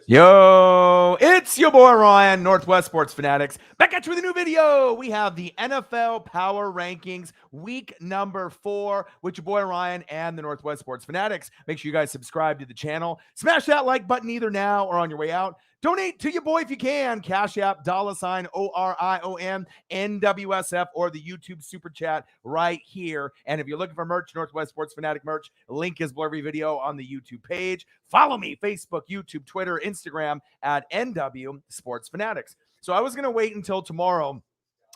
Yo, it's your boy Ryan, Northwest Sports Fanatics, back at you with a new video. We have the NFL Power Rankings, week number 4, with your boy Ryan and the Northwest Sports Fanatics. Make sure you guys subscribe to the channel. Smash that like button either now or on your way out. Donate to your boy if you can. Cash App, $ORION, NWSF, or the YouTube Super Chat right here. And if you're looking for merch, Northwest Sports Fanatic merch, link is below every video on the YouTube page. Follow me, Facebook, YouTube, Twitter, Instagram at NW Sports Fanatics. So I was going to wait until tomorrow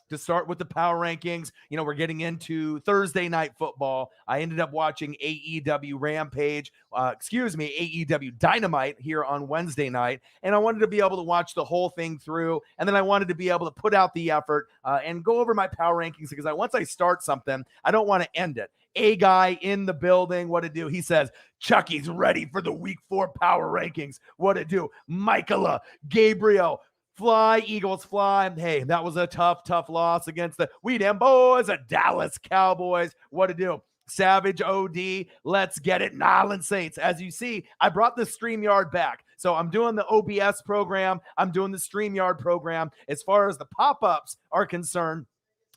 to start with the power rankings. You know, we're getting into Thursday night football. I ended up watching AEW Dynamite here on Wednesday night, and I wanted to be able to watch the whole thing through, and then I wanted to be able to put out the effort and go over my power rankings, because once I start something, I don't want to end it. A guy in the building, what to do? He says, Chucky's ready for the week 4 power rankings. What to do? Michaela, Gabriel, fly, Eagles, fly. Hey, that was a tough loss against the We Dem Boys, the Dallas Cowboys. What to do? Savage, OD, let's get it. Nyland Saints. As you see, I brought the StreamYard back. So I'm doing the OBS program. I'm doing the StreamYard program. As far as the pop-ups are concerned,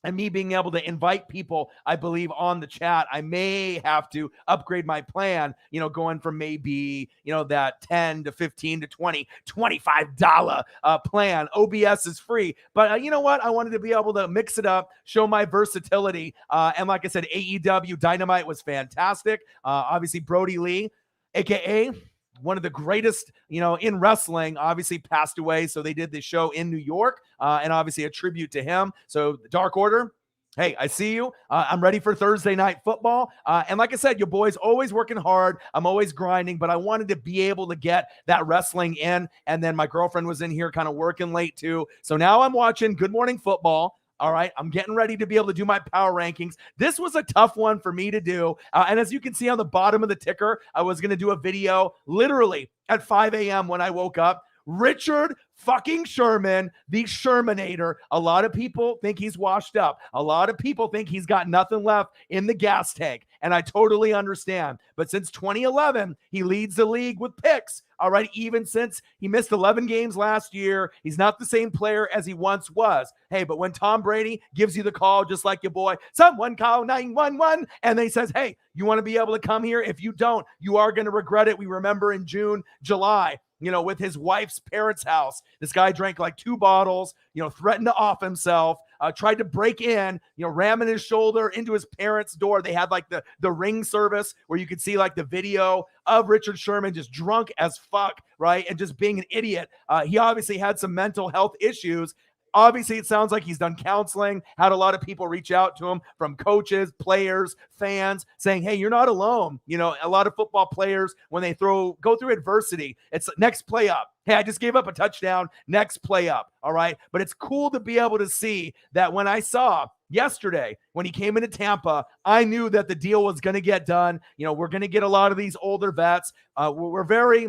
and me being able to invite people, I believe, on the chat, I may have to upgrade my plan, going from maybe, that 10 to 15 to 20, $25 plan. OBS is free. But you know what? I wanted to be able to mix it up, show my versatility. And like I said, AEW Dynamite was fantastic. Obviously, Brody Lee, a.k.a. one of the greatest, in wrestling, obviously passed away. So they did this show in New York, and obviously a tribute to him. So the Dark Order, hey, I see you. I'm ready for Thursday night football. And like I said, your boy's always working hard. I'm always grinding, but I wanted to be able to get that wrestling in. And then my girlfriend was in here kind of working late too. So now I'm watching Good Morning Football. All right, I'm getting ready to be able to do my power rankings. This was a tough one for me to do. And as you can see on the bottom of the ticker, I was going to do a video literally at 5 a.m. when I woke up. Richard fucking Sherman, the Shermanator. A lot of people think he's washed up. A lot of people think he's got nothing left in the gas tank. And I totally understand. But since 2011, he leads the league with picks. All right, even since he missed 11 games last year, he's not the same player as he once was. Hey, but when Tom Brady gives you the call, just like your boy, someone call 911, and then he says, hey, you want to be able to come here? If you don't, you are going to regret it. We remember in June, July, with his wife's parents' house, this guy drank like 2 bottles, threatened to off himself, tried to break in, ramming his shoulder into his parents' door. They had like the ring service where you could see like the video of Richard Sherman just drunk as fuck, right? And just being an idiot. He obviously had some mental health issues. Obviously, it sounds like he's done counseling, had a lot of people reach out to him from coaches, players, fans saying, hey, you're not alone. A lot of football players, when they go through adversity, it's next play up. Hey, I just gave up a touchdown, next play up. All right. But it's cool to be able to see that when I saw yesterday, when he came into Tampa, I knew that the deal was going to get done. We're going to get a lot of these older vets. We're very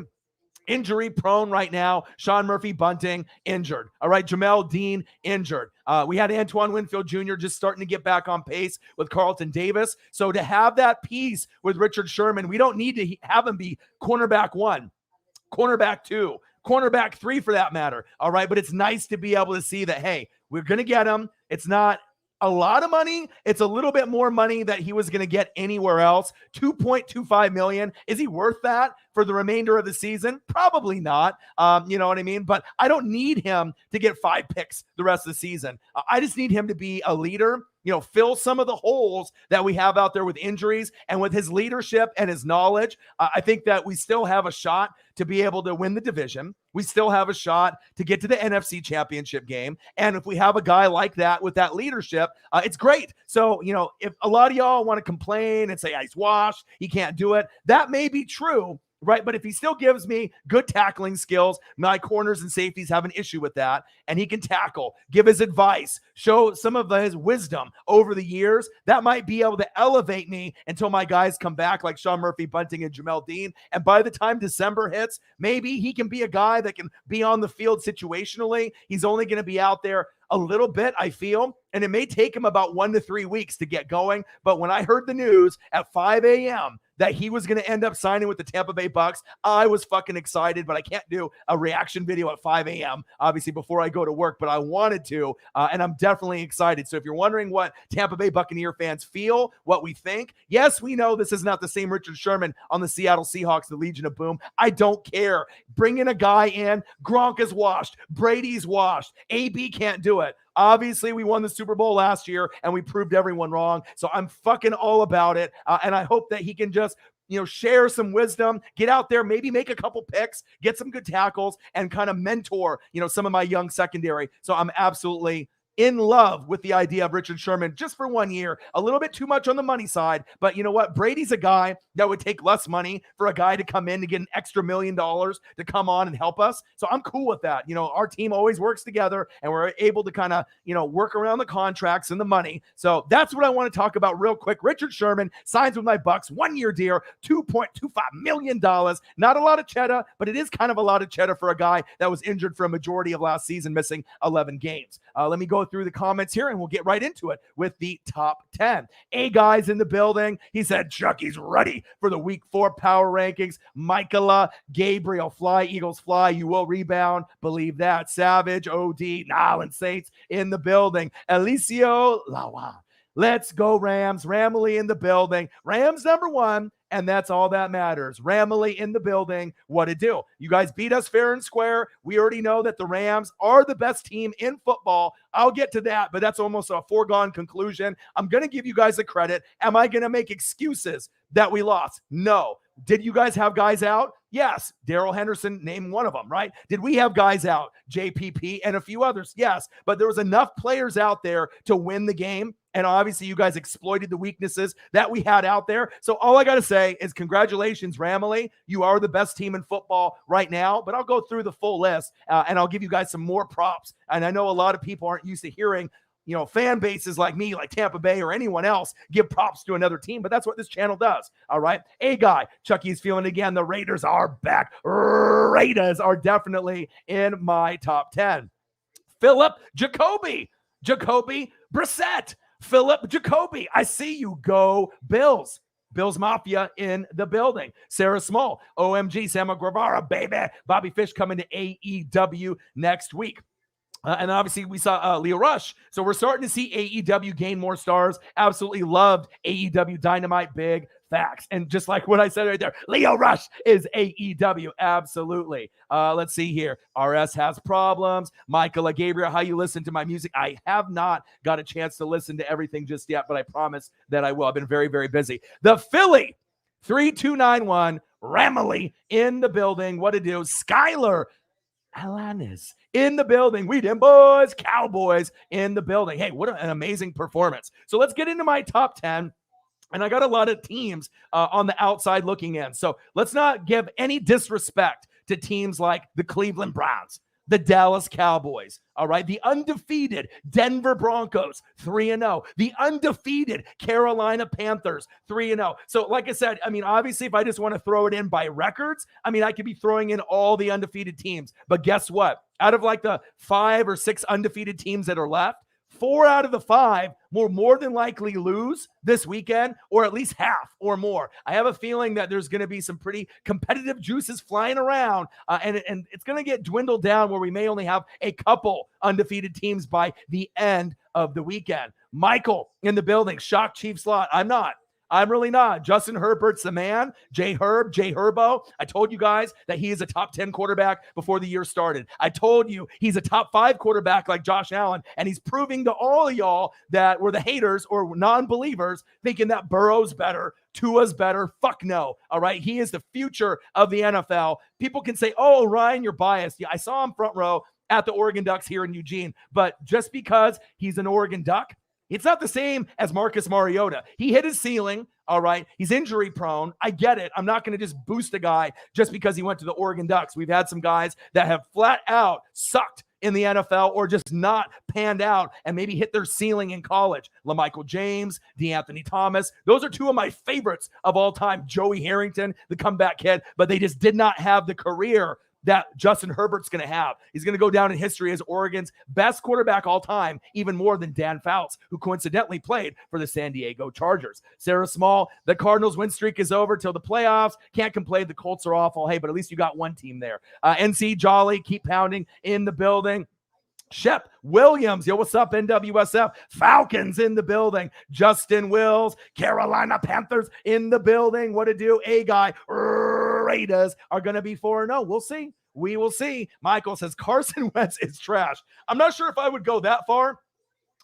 injury prone right now. Sean Murphy Bunting injured. All right. Jamel Dean injured. We had Antoine Winfield Jr. just starting to get back on pace with Carlton Davis. So to have that piece with Richard Sherman, we don't need to have him be cornerback 1, cornerback 2, cornerback 3 for that matter. All right. But it's nice to be able to see that, hey, we're going to get him. It's not a lot of money. It's a little bit more money that he was going to get anywhere else. $2.25 million. Is he worth that for the remainder of the season? Probably not. You know what I mean? But I don't need him to get 5 picks the rest of the season. I just need him to be a leader, fill some of the holes that we have out there with injuries, and with his leadership and his knowledge. I think that we still have a shot to be able to win the division. We still have a shot to get to the NFC Championship game. And if we have a guy like that with that leadership, it's great. So, if a lot of y'all want to complain and say, he's washed, he can't do it, that may be true. Right. But if he still gives me good tackling skills, my corners and safeties have an issue with that, and he can tackle, give his advice, show some of his wisdom over the years, that might be able to elevate me until my guys come back like Sean Murphy Bunting and Jamel Dean. And by the time December hits, maybe he can be a guy that can be on the field situationally. He's only going to be out there a little bit, I feel, and it may take him about 1 to 3 weeks to get going. But when I heard the news at 5 a.m. that he was going to end up signing with the Tampa Bay Bucks, I was fucking excited, but I can't do a reaction video at 5 a.m., obviously, before I go to work, but I wanted to, and I'm definitely excited. So if you're wondering what Tampa Bay Buccaneer fans feel, what we think, yes, we know this is not the same Richard Sherman on the Seattle Seahawks, the Legion of Boom. I don't care. Bring in a guy in. Gronk is washed. Brady's washed. AB can't do it. Obviously, we won the Super Bowl last year, and we proved everyone wrong. So I'm fucking all about it, and I hope that he can just share some wisdom, get out there, maybe make a couple picks, get some good tackles, and kind of mentor, some of my young secondary. So I'm absolutely in love with the idea of Richard Sherman just for 1 year. A little bit too much on the money side, but you know what? Brady's a guy that would take less money for a guy to come in to get an extra $1 million to come on and help us. So I'm cool with that. Our team always works together, and we're able to kind of, work around the contracts and the money. So that's what I want to talk about real quick. Richard Sherman signs with my Bucks, 1 year deal, $2.25 million. Not a lot of cheddar, but it is kind of a lot of cheddar for a guy that was injured for a majority of last season, missing 11 games. Let me go through the comments here and we'll get right into it with the top 10. A guy's in the building. He said Chucky's ready for the week 4 power rankings. Michaela, Gabriel, fly, Eagles fly. You will rebound. Believe that. Savage, OD, Nolans Saints in the building. Alicio Lawa. Let's go Rams. Ramley in the building. Rams number 1. And that's all that matters. Ramley in the building. What to do? You guys beat us fair and square. We already know that the Rams are the best team in football. I'll get to that, but that's almost a foregone conclusion. I'm going to give you guys the credit. Am I going to make excuses that we lost? No. Did you guys have guys out? Yes. Darrell Henderson, name one of them, right? Did we have guys out? JPP and a few others? Yes. But there was enough players out there to win the game. And obviously you guys exploited the weaknesses that we had out there. So all I got to say is congratulations, Ramley. You are the best team in football right now. But I'll go through the full list and I'll give you guys some more props. And I know a lot of people aren't used to hearing fan bases like me, like Tampa Bay or anyone else, give props to another team, but that's what this channel does. All right. A guy, Chucky's feeling again. The Raiders are back. Raiders are definitely in my top 10. Philip Jacoby Brissett. Philip Jacoby. I see you. Go Bills. Bills Mafia in the building. Sarah Small. OMG. Samuel Guevara, baby. Bobby Fish coming to AEW next week. And obviously we saw Leo Rush. So we're starting to see AEW gain more stars. Absolutely loved AEW Dynamite. Big facts. And just like what I said right there, Leo Rush is AEW. Absolutely. Let's see here. RS has problems. Michael Gabriel, how you listen to my music? I have not got a chance to listen to everything just yet, but I promise that I will. I've been very, very busy. The Philly 3291 Ramley in the building. What to do? Skylar Alanis in the building. We them boys, Cowboys in the building. Hey, what an amazing performance. So let's get into my top 10. And I got a lot of teams on the outside looking in. So let's not give any disrespect to teams like the Cleveland Browns, the Dallas Cowboys, all right? The undefeated Denver Broncos, 3-0. The undefeated Carolina Panthers, 3-0. So like I said, I mean, obviously, if I just want to throw it in by records, I mean, I could be throwing in all the undefeated teams. But guess what? Out of like the 5 or 6 undefeated teams that are left, 4 out of the 5 will more than likely lose this weekend, or at least half or more. I have a feeling that there's going to be some pretty competitive juices flying around, and it's going to get dwindled down where we may only have a couple undefeated teams by the end of the weekend. Michael in the building, shock Chief slot. I'm really not. Justin Herbert's the man. Jay Herbo. I told you guys that he is a top 10 quarterback before the year started. I told you he's a top 5 quarterback like Josh Allen, and he's proving to all of y'all that were the haters or non-believers thinking that Burrow's better, Tua's better. Fuck no. All right. He is the future of the NFL. People can say, oh, Ryan, you're biased. Yeah, I saw him front row at the Oregon Ducks here in Eugene, but just because he's an Oregon Duck, it's not the same as Marcus Mariota. He hit his ceiling, all right? He's injury prone. I get it. I'm not going to just boost a guy just because he went to the Oregon Ducks. We've had some guys that have flat out sucked in the NFL or just not panned out and maybe hit their ceiling in college. LaMichael James, DeAnthony Thomas. Those are 2 of my favorites of all time. Joey Harrington, the comeback kid, but they just did not have the career that Justin Herbert's going to have. He's going to go down in history as Oregon's best quarterback all time, even more than Dan Fouts, who coincidentally played for the San Diego Chargers. Sarah Small, the Cardinals win streak is over till the playoffs. Can't complain. The Colts are awful. Hey, but at least you got one team there. NC Jolly, keep pounding in the building. Shep Williams, yo, what's up, NWSF? Falcons in the building. Justin Wills, Carolina Panthers in the building. What to do? A guy, Raiders are going to be 4-0. We'll see. We will see. Michael says Carson Wentz is trash. I'm not sure if I would go that far,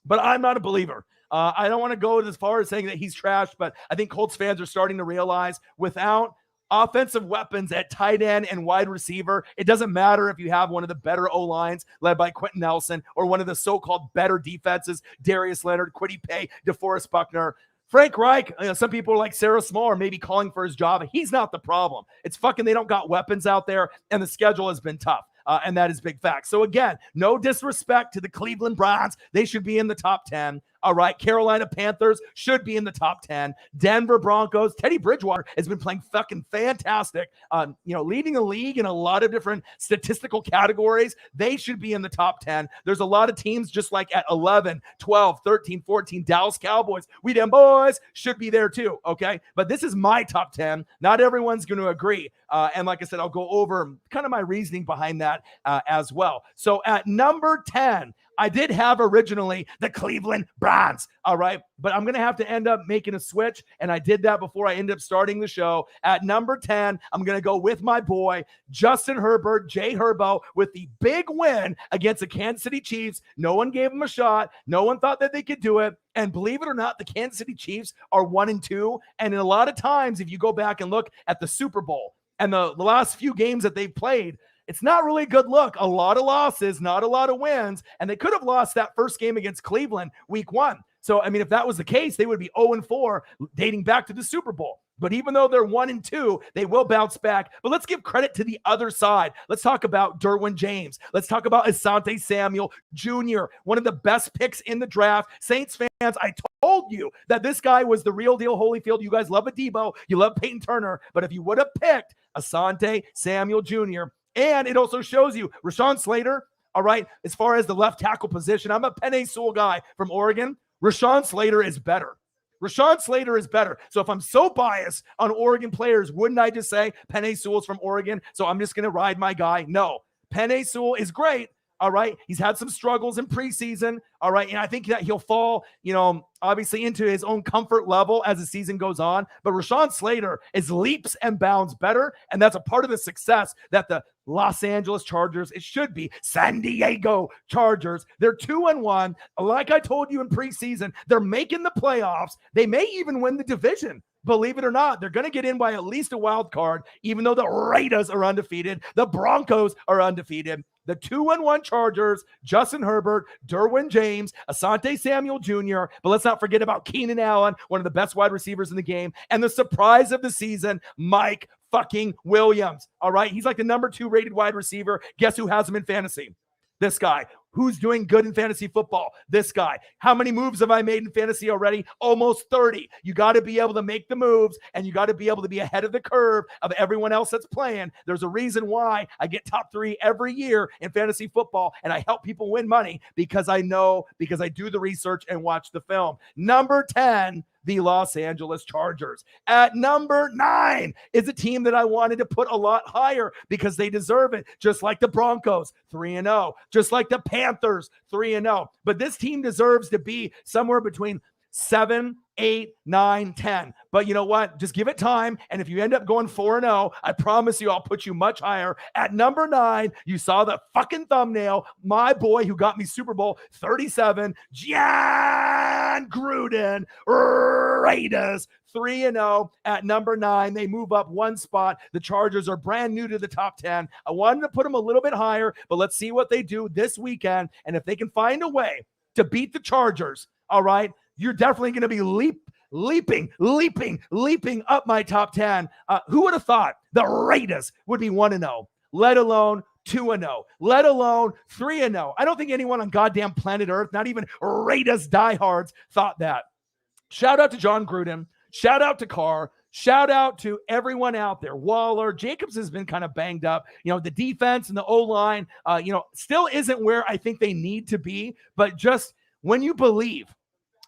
but I'm not a believer. I don't want to go as far as saying that he's trash, but I think Colts fans are starting to realize without offensive weapons at tight end and wide receiver, it doesn't matter if you have one of the better O-lines led by Quentin Nelson or one of the so-called better defenses, Darius Leonard, Kwity Paye, DeForest Buckner. Frank Reich, some people are like Sarah Small are maybe calling for his job. He's not the problem. It's fucking they don't got weapons out there, and the schedule has been tough. And that is big fact. So again, no disrespect to the Cleveland Browns. They should be in the top 10. All right. Carolina Panthers should be in the top 10. Denver Broncos. Teddy Bridgewater has been playing fucking fantastic. Leading the league in a lot of different statistical categories. They should be in the top 10. There's a lot of teams just like at 11, 12, 13, 14. Dallas Cowboys. We them boys should be there too. Okay. But this is my top 10. Not everyone's going to agree. And like I said, I'll go over kind of my reasoning behind that as well. So at number 10, I did have originally the Cleveland Browns, all right? But I'm going to have to end up making a switch, and I did that before I ended up starting the show. At number 10, I'm going to go with my boy, Justin Herbert, Jay Herbo, with the big win against the Kansas City Chiefs. No one gave him a shot. No one thought that they could do it. And believe it or not, the Kansas City Chiefs are 1-2. And in a lot of times, if you go back and look at the Super Bowl and the last few games that they've played, it's not really a good look. A lot of losses, not a lot of wins. And they could have lost that first game against Cleveland week 1. So, I mean, if that was the case, they would be 0-4 dating back to the Super Bowl. But even though they're 1-2, they will bounce back. But let's give credit to the other side. Let's talk about Derwin James. Let's talk about Asante Samuel Jr., one of the best picks in the draft. Saints fans, I told you that this guy was the real deal Holyfield. You guys love Adebo. You love Peyton Turner. But if you would have picked Asante Samuel Jr., and it also shows you Rashawn Slater, all right, as far as the left tackle position, I'm a Penei Sewell guy from Oregon. Rashawn Slater is better. Rashawn Slater is better. So if I'm so biased on Oregon players, wouldn't I just say Penei Sewell's from Oregon, so I'm just going to ride my guy? No. Penei Sewell is great. All right. He's had some struggles in preseason. All right. And I think that he'll fall, obviously into his own comfort level as the season goes on. But Rashawn Slater is leaps and bounds better. And that's a part of the success that the Los Angeles Chargers, it should be San Diego Chargers. They're 2-1. Like I told you in preseason, they're making the playoffs. They may even win the division. Believe it or not, they're going to get in by at least a wild card, even though the Raiders are undefeated. The Broncos are undefeated. The 2-1 Chargers, Justin Herbert, Derwin James, Asante Samuel Jr., but let's not forget about Keenan Allen, one of the best wide receivers in the game, and the surprise of the season, Mike fucking Williams. All right, he's like the number 2 rated wide receiver. Guess who has him in fantasy? This guy. Who's doing good in fantasy football? This guy. How many moves have I made in fantasy already? Almost 30. You got to be able to make the moves, and you got to be able to be ahead of the curve of everyone else that's playing. There's a reason why I get top 3 every year in fantasy football, and I help people win money because I know, because I do the research and watch the film. Number 10, the Los Angeles Chargers. At number 9 is a team that I wanted to put a lot higher because they deserve it, just like the Broncos, 3-0, just like the Panthers, 3-0. But this team deserves to be somewhere between 7, 8, 9, 10. But you know what? Just give it time. And if you end up going 4-0, I promise you I'll put you much higher. At number 9, you saw the fucking thumbnail. My boy who got me Super Bowl 37, John Gruden, Raiders, 3-0 at number 9. They move up one spot. The Chargers are brand new to the top 10. I wanted to put them a little bit higher, but let's see what they do this weekend. And if they can find a way to beat the Chargers, all right, you're definitely going to be leaping up my top 10. Who would have thought the Raiders would be 1-0, let alone 2-0, let alone 3-0? I don't think anyone on goddamn planet Earth, not even Raiders diehards, thought that. Shout out to John Gruden. Shout out to Carr. shout out to everyone out there. Waller, Jacobs has been kind of banged up. The defense and the O-line, still isn't where I think they need to be. But just when you believe,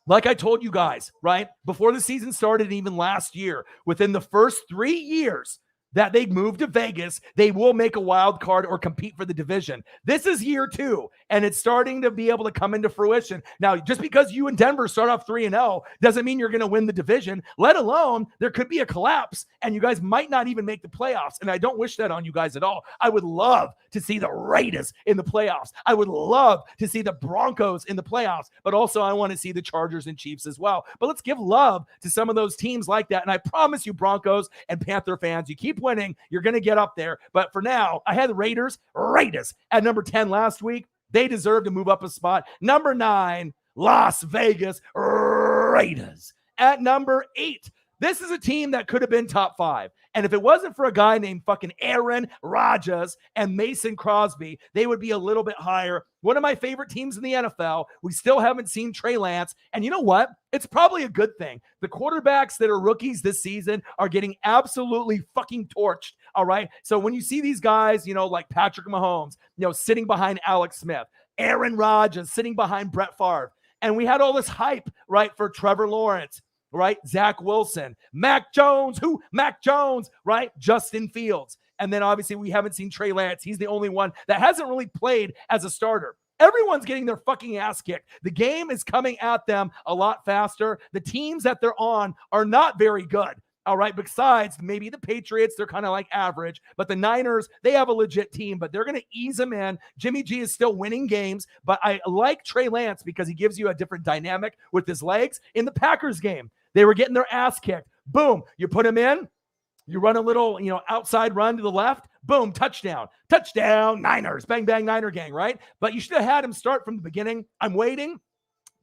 like I told you guys, right, before the season started, and even last year, within the first 3 years that they moved to Vegas, they will make a wild card or compete for the division. This is year 2, and it's starting to be able to come into fruition. Now, just because you and Denver start off 3-0 doesn't mean you're going to win the division, let alone there could be a collapse, and you guys might not even make the playoffs, and I don't wish that on you guys at all. I would love to see the Raiders in the playoffs. I would love to see the Broncos in the playoffs, but also I want to see the Chargers and Chiefs as well. But let's give love to some of those teams like that, and I promise you, Broncos and Panther fans, you keep winning, you're going to get up there. But for now, I had the Raiders at number 10 last week. They deserve to move up a spot. Number 9, Las Vegas Raiders. At number 8, this is a team that could have been top 5. And if it wasn't for a guy named fucking Aaron Rodgers and Mason Crosby, they would be a little bit higher. One of my favorite teams in the NFL. We still haven't seen Trey Lance. And you know what? It's probably a good thing. The quarterbacks that are rookies this season are getting absolutely fucking torched. All right. So when you see these guys, like Patrick Mahomes, sitting behind Alex Smith, Aaron Rodgers sitting behind Brett Favre, and we had all this hype, right, for Trevor Lawrence, right? Zach Wilson, Mac Jones, right? Justin Fields. And then obviously we haven't seen Trey Lance. He's the only one that hasn't really played as a starter. Everyone's getting their fucking ass kicked. The game is coming at them a lot faster. The teams that they're on are not very good. All right. Besides maybe the Patriots, they're kind of like average, but the Niners, they have a legit team, but they're going to ease them in. Jimmy G is still winning games, but I like Trey Lance because he gives you a different dynamic with his legs. In the Packers game, they were getting their ass kicked. Boom. You put him in, you run a little, outside run to the left, boom, touchdown, Niners, bang, bang, Niner gang, right? But you should have had him start from the beginning. I'm waiting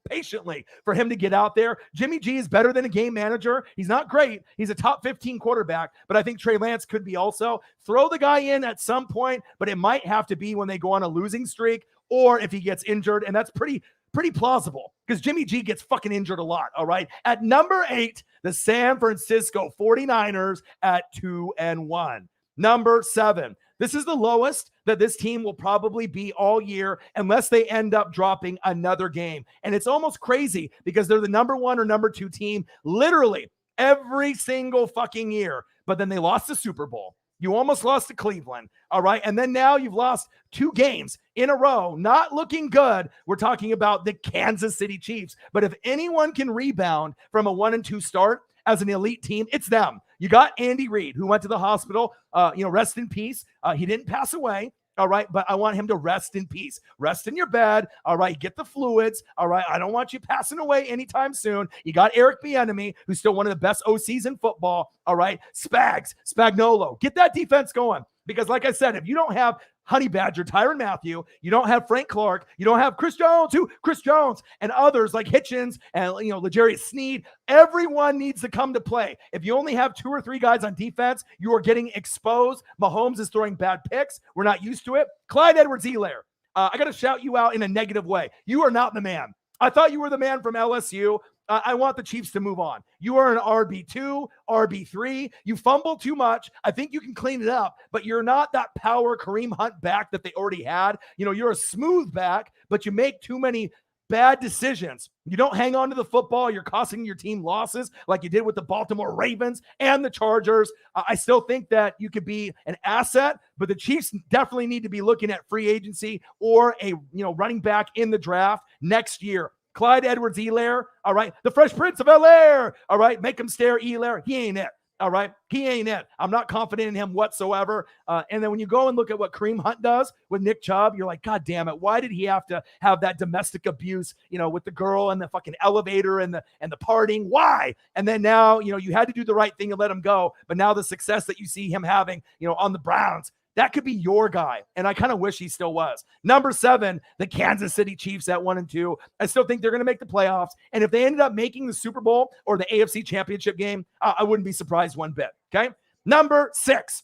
patiently for him to get out there. Jimmy G is better than a game manager. He's not great. He's a top 15 quarterback, but I think Trey Lance could be also. Throw the guy in at some point, but it might have to be when they go on a losing streak or if he gets injured, and that's pretty plausible because Jimmy G gets fucking injured a lot, all right? At number 8, the San Francisco 49ers at 2-1. Number 7, this is the lowest that this team will probably be all year unless they end up dropping another game. And it's almost crazy because they're the number 1 or number 2 team literally every single fucking year. But then they lost the Super Bowl. You almost lost to Cleveland, all right? And then now you've lost 2 games in a row, not looking good. We're talking about the Kansas City Chiefs. But if anyone can rebound from a 1-2 start as an elite team, it's them. You got Andy Reid, who went to the hospital, rest in peace. He didn't pass away. All right. But I want him to rest in peace. Rest in your bed. All right. Get the fluids. All right. I don't want you passing away anytime soon. You got Eric Bieniemy, who's still one of the best OCs in football. All right. Spagnuolo. Get that defense going. Because like I said, if you don't have Honey Badger, Tyrann Mathieu, you don't have Frank Clark, you don't have Chris Jones, and others like Hitchens and L'Jarius Sneed. Everyone needs to come to play. If you only have 2 or 3 guys on defense, you are getting exposed. Mahomes is throwing bad picks. We're not used to it. Clyde Edwards-Helaire, I got to shout you out in a negative way. You are not the man. I thought you were the man from LSU. I want the Chiefs to move on. You are an RB2, RB3. You fumble too much. I think you can clean it up, but you're not that power Kareem Hunt back that they already had. You're a smooth back, but you make too many bad decisions. You don't hang on to the football. You're costing your team losses like you did with the Baltimore Ravens and the Chargers. I still think that you could be an asset, but the Chiefs definitely need to be looking at free agency or a running back in the draft next year. Clyde Edwards-Helaire, all right? The Fresh Prince of Bel-Air, all right? Make him stare, Helaire. He ain't it, all right? He ain't it. I'm not confident in him whatsoever. And then when you go and look at what Kareem Hunt does with Nick Chubb, you're like, God damn it, why did he have to have that domestic abuse, with the girl and the fucking elevator and the partying? Why? And then now, you had to do the right thing and let him go. But now the success that you see him having, on the Browns, that could be your guy, and I kind of wish he still was. Number 7, the Kansas City Chiefs at 1-2. I still think they're going to make the playoffs, and if they ended up making the Super Bowl or the AFC Championship game, I wouldn't be surprised one bit, okay? Number 6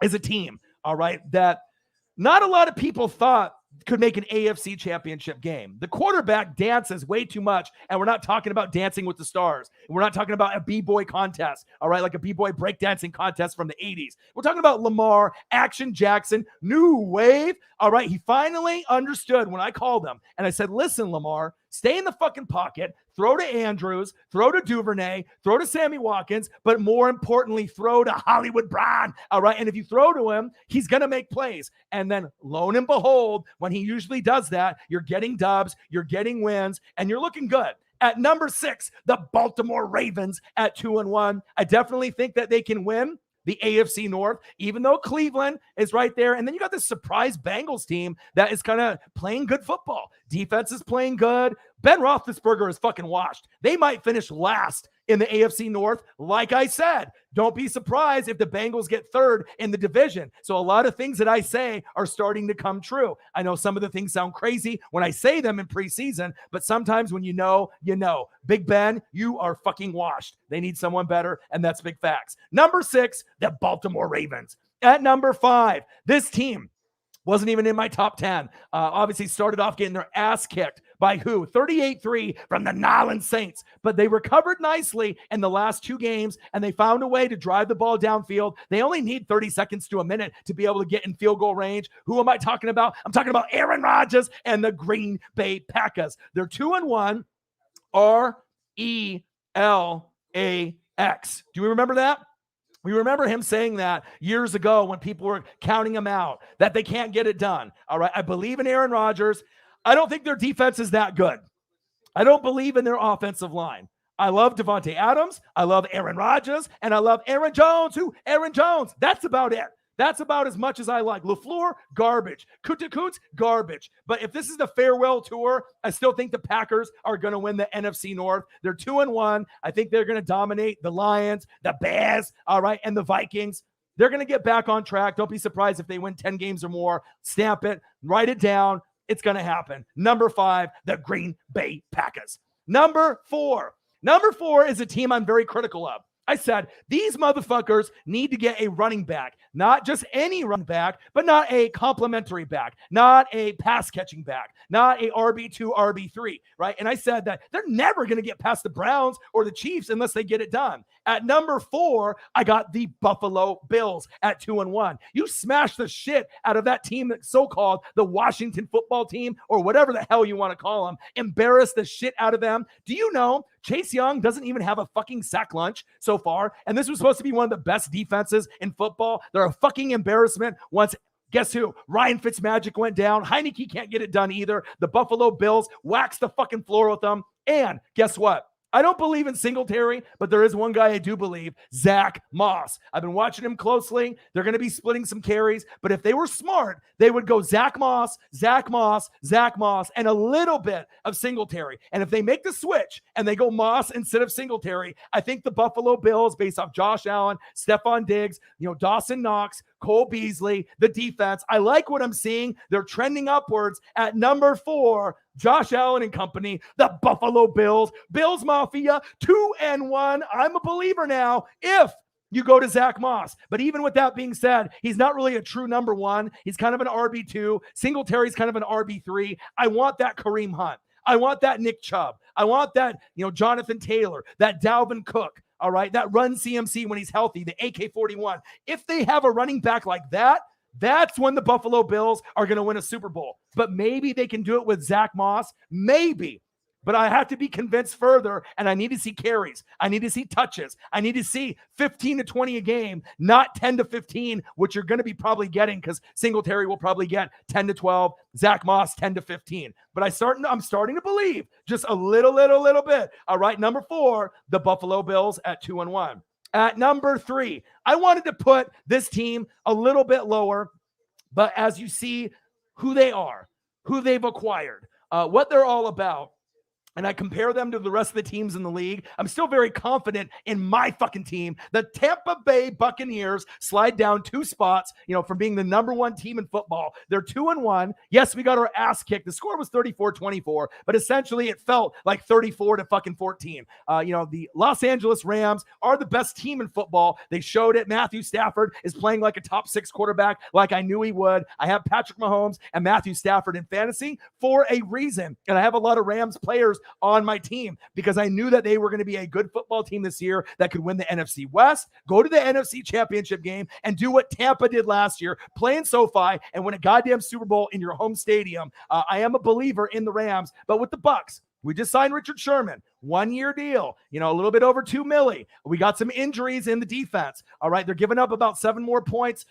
is a team, all right, that not a lot of people thought could make an AFC championship game. The quarterback dances way too much, and we're not talking about Dancing with the Stars. We're not talking about a b-boy contest, all right, like a b-boy breakdancing contest from the 80s. We're talking about Lamar, Action Jackson, new wave, all right? He finally understood when I called him, and I said, listen, Lamar, stay in the fucking pocket, throw to Andrews, throw to Duvernay, throw to Sammy Watkins, but more importantly, throw to Hollywood Brown, all right? And if you throw to him, he's going to make plays. And then lo and behold, when he usually does that, you're getting dubs, you're getting wins, and you're looking good. At number 6, the Baltimore Ravens at 2-1. I definitely think that they can win the AFC North, even though Cleveland is right there. And then you got this surprise Bengals team that is kind of playing good football. Defense is playing good. Ben Roethlisberger is fucking washed. They might finish last in the AFC North. Like I said, don't be surprised if the Bengals get third in the division. So a lot of things that I say are starting to come true. I know some of the things sound crazy when I say them in preseason, but sometimes when you know, you know. Big Ben, you are fucking washed. They need someone better, and that's big facts. Number 6, the Baltimore Ravens. At number 5, this team wasn't even in my top 10. Obviously started off getting their ass kicked by who? 38-3 from the Nolans Saints. But they recovered nicely in the last 2 games, and they found a way to drive the ball downfield. They only need 30 seconds to a minute to be able to get in field goal range. Who am I talking about? I'm talking about Aaron Rodgers and the Green Bay Packers. They're 2-1. RELAX. Do you remember that? We remember him saying that years ago when people were counting him out, that they can't get it done. All right. I believe in Aaron Rodgers. I don't think their defense is that good. I don't believe in their offensive line. I love Devontae Adams. I love Aaron Rodgers. And I love Aaron Jones. Aaron Jones. That's about it. That's about as much as I like. LaFleur, garbage. Kutikoots, garbage. But if this is the farewell tour, I still think the Packers are going to win the NFC North. They're 2-1. I think they're going to dominate the Lions, the Bears, all right, and the Vikings. They're going to get back on track. Don't be surprised if they win 10 games or more. Stamp it. Write it down. It's going to happen. Number 5, the Green Bay Packers. Number 4. Number 4 is a team I'm very critical of. I said, these motherfuckers need to get a running back, not just any running back, but not a complimentary back, not a pass-catching back, not a RB2, RB3, right? And I said that they're never going to get past the Browns or the Chiefs unless they get it done. At number 4, I got the Buffalo Bills at 2-1. You smashed the shit out of that team, that so-called the Washington football team, or whatever the hell you want to call them. Embarrass the shit out of them. Do you know Chase Young doesn't even have a fucking sack lunch so far, and this was supposed to be one of the best defenses in football? They're a fucking embarrassment once. Guess who? Ryan Fitzmagic went down. Heineke can't get it done either. The Buffalo Bills waxed the fucking floor with them. And guess what? I don't believe in Singletary, but there is one guy I do believe, Zach Moss. I've been watching him closely. They're going to be splitting some carries, but if they were smart, they would go Zach Moss, and a little bit of Singletary. And if they make the switch and they go Moss instead of Singletary, I think the Buffalo Bills, based off Josh Allen, Stephon Diggs, Dawson Knox, Cole Beasley, the defense, I like what I'm seeing. They're trending upwards. At number 4, Josh Allen and company, the Buffalo Bills, Bills Mafia, 2-1. I'm a believer now if you go to Zach Moss. But even with that being said, he's not really a true number 1. He's kind of an RB2. Singletary's kind of an RB3. I want that Kareem Hunt. I want that Nick Chubb. I want that, Jonathan Taylor, that Dalvin Cook. All right, that run CMC when he's healthy, the AK-41. If they have a running back like that, that's when the Buffalo Bills are going to win a Super Bowl. But maybe they can do it with Zach Moss. Maybe. But I have to be convinced further, and I need to see carries. I need to see touches. I need to see 15 to 20 a game, not 10 to 15, which you're going to be probably getting because Singletary will probably get 10 to 12, Zach Moss 10 to 15. But I'm starting to believe just a little bit. All right, number 4, the Buffalo Bills at 2-1. At number 3, I wanted to put this team a little bit lower, but as you see who they are, who they've acquired, what they're all about, and I compare them to the rest of the teams in the league, I'm still very confident in my fucking team. The Tampa Bay Buccaneers slide down 2 spots, from being the number 1 team in football. They're 2-1. Yes, we got our ass kicked. The score was 34-24, but essentially it felt like 34 to fucking 14. The Los Angeles Rams are the best team in football. They showed it. Matthew Stafford is playing like a top 6 quarterback, like I knew he would. I have Patrick Mahomes and Matthew Stafford in fantasy for a reason, and I have a lot of Rams players on my team because I knew that they were going to be a good football team this year that could win the NFC West, go to the NFC Championship game, and do what Tampa did last year, play in SoFi and win a goddamn Super Bowl in your home stadium. I am a believer in the Rams, but with the Bucs, we just signed Richard Sherman, 1-year deal, a little bit over $2 million. We got some injuries in the defense. All right. They're giving up about 7 more points,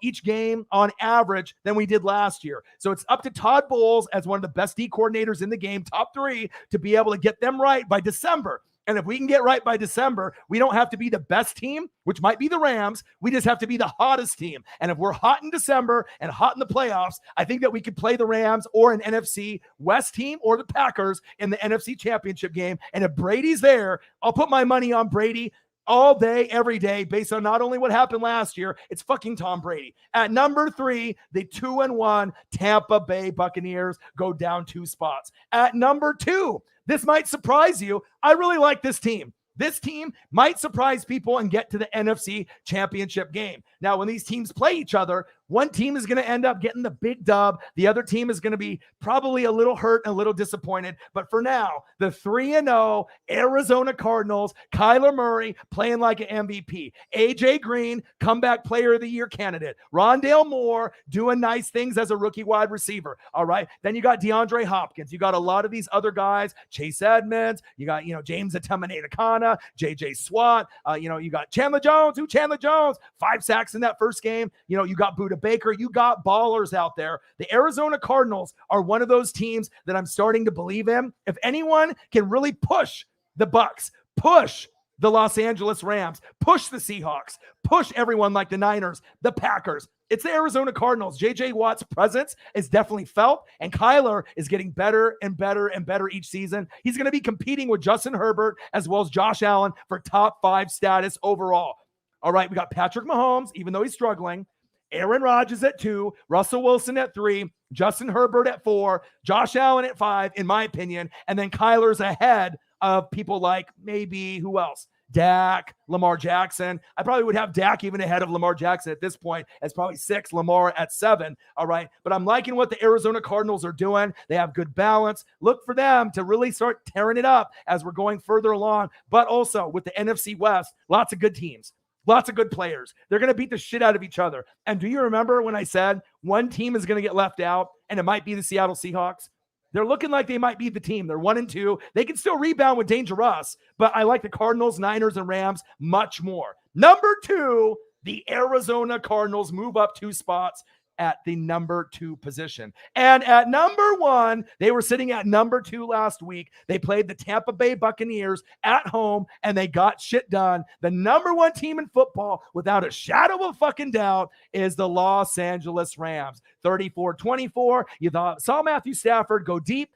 each game on average than we did last year. So it's up to Todd Bowles as one of the best D coordinators in the game, top 3, to be able to get them right by December. And if we can get right by December, we don't have to be the best team, which might be the Rams. We just have to be the hottest team. And if we're hot in December and hot in the playoffs, I think that we could play the Rams or an NFC West team or the Packers in the NFC Championship game. And if Brady's there, I'll put my money on Brady all day, every day, based on not only what happened last year, it's fucking Tom Brady. At number 3, the 2-1 Tampa Bay Buccaneers go down 2 spots. At number 2, this might surprise you. I really like this team. This team might surprise people and get to the NFC Championship game. Now, when these teams play each other, one team is going to end up getting the big dub. The other team is going to be probably a little hurt and a little disappointed. But for now, the 3-0 Arizona Cardinals, Kyler Murray playing like an MVP. AJ Green, comeback player of the year candidate. Rondale Moore doing nice things as a rookie wide receiver. All right. Then you got DeAndre Hopkins. You got a lot of these other guys, Chase Edmonds. You got, James Atamanekana, JJ Swat. You got Chandler Jones. Chandler Jones? 5 sacks in that first game. You got Buda Baker. You got ballers out there. The Arizona Cardinals are one of those teams that I'm starting to believe in. If anyone can really push the Bucs, push the Los Angeles Rams, push the Seahawks, push everyone like the Niners, the Packers, it's the Arizona Cardinals. J.J. Watt's presence is definitely felt, and Kyler is getting better and better and better each season. He's going to be competing with Justin Herbert as well as Josh Allen for top 5 status overall. All right, we got Patrick Mahomes, even though he's struggling. Aaron Rodgers at 2, Russell Wilson at 3, Justin Herbert at 4, Josh Allen at 5, in my opinion, and then Kyler's ahead of people like maybe who else? Dak, Lamar Jackson. I probably would have Dak even ahead of Lamar Jackson at this point as probably 6, Lamar at 7. All right. But I'm liking what the Arizona Cardinals are doing. They have good balance. Look for them to really start tearing it up as we're going further along. But also with the NFC West, lots of good teams. Lots of good players. They're going to beat the shit out of each other. And do you remember when I said one team is going to get left out and it might be the Seattle Seahawks? They're looking like they might be the team. They're 1-2. They can still rebound with Dangerous, but I like the Cardinals, Niners, and Rams much more. Number 2, the Arizona Cardinals move up 2 spots at the number 2 position. And at number 1, they were sitting at number 2 last week. They played the Tampa Bay Buccaneers at home, and they got shit done. The number 1 team in football, without a shadow of fucking doubt, is the Los Angeles Rams. 34-24. You saw Matthew Stafford go deep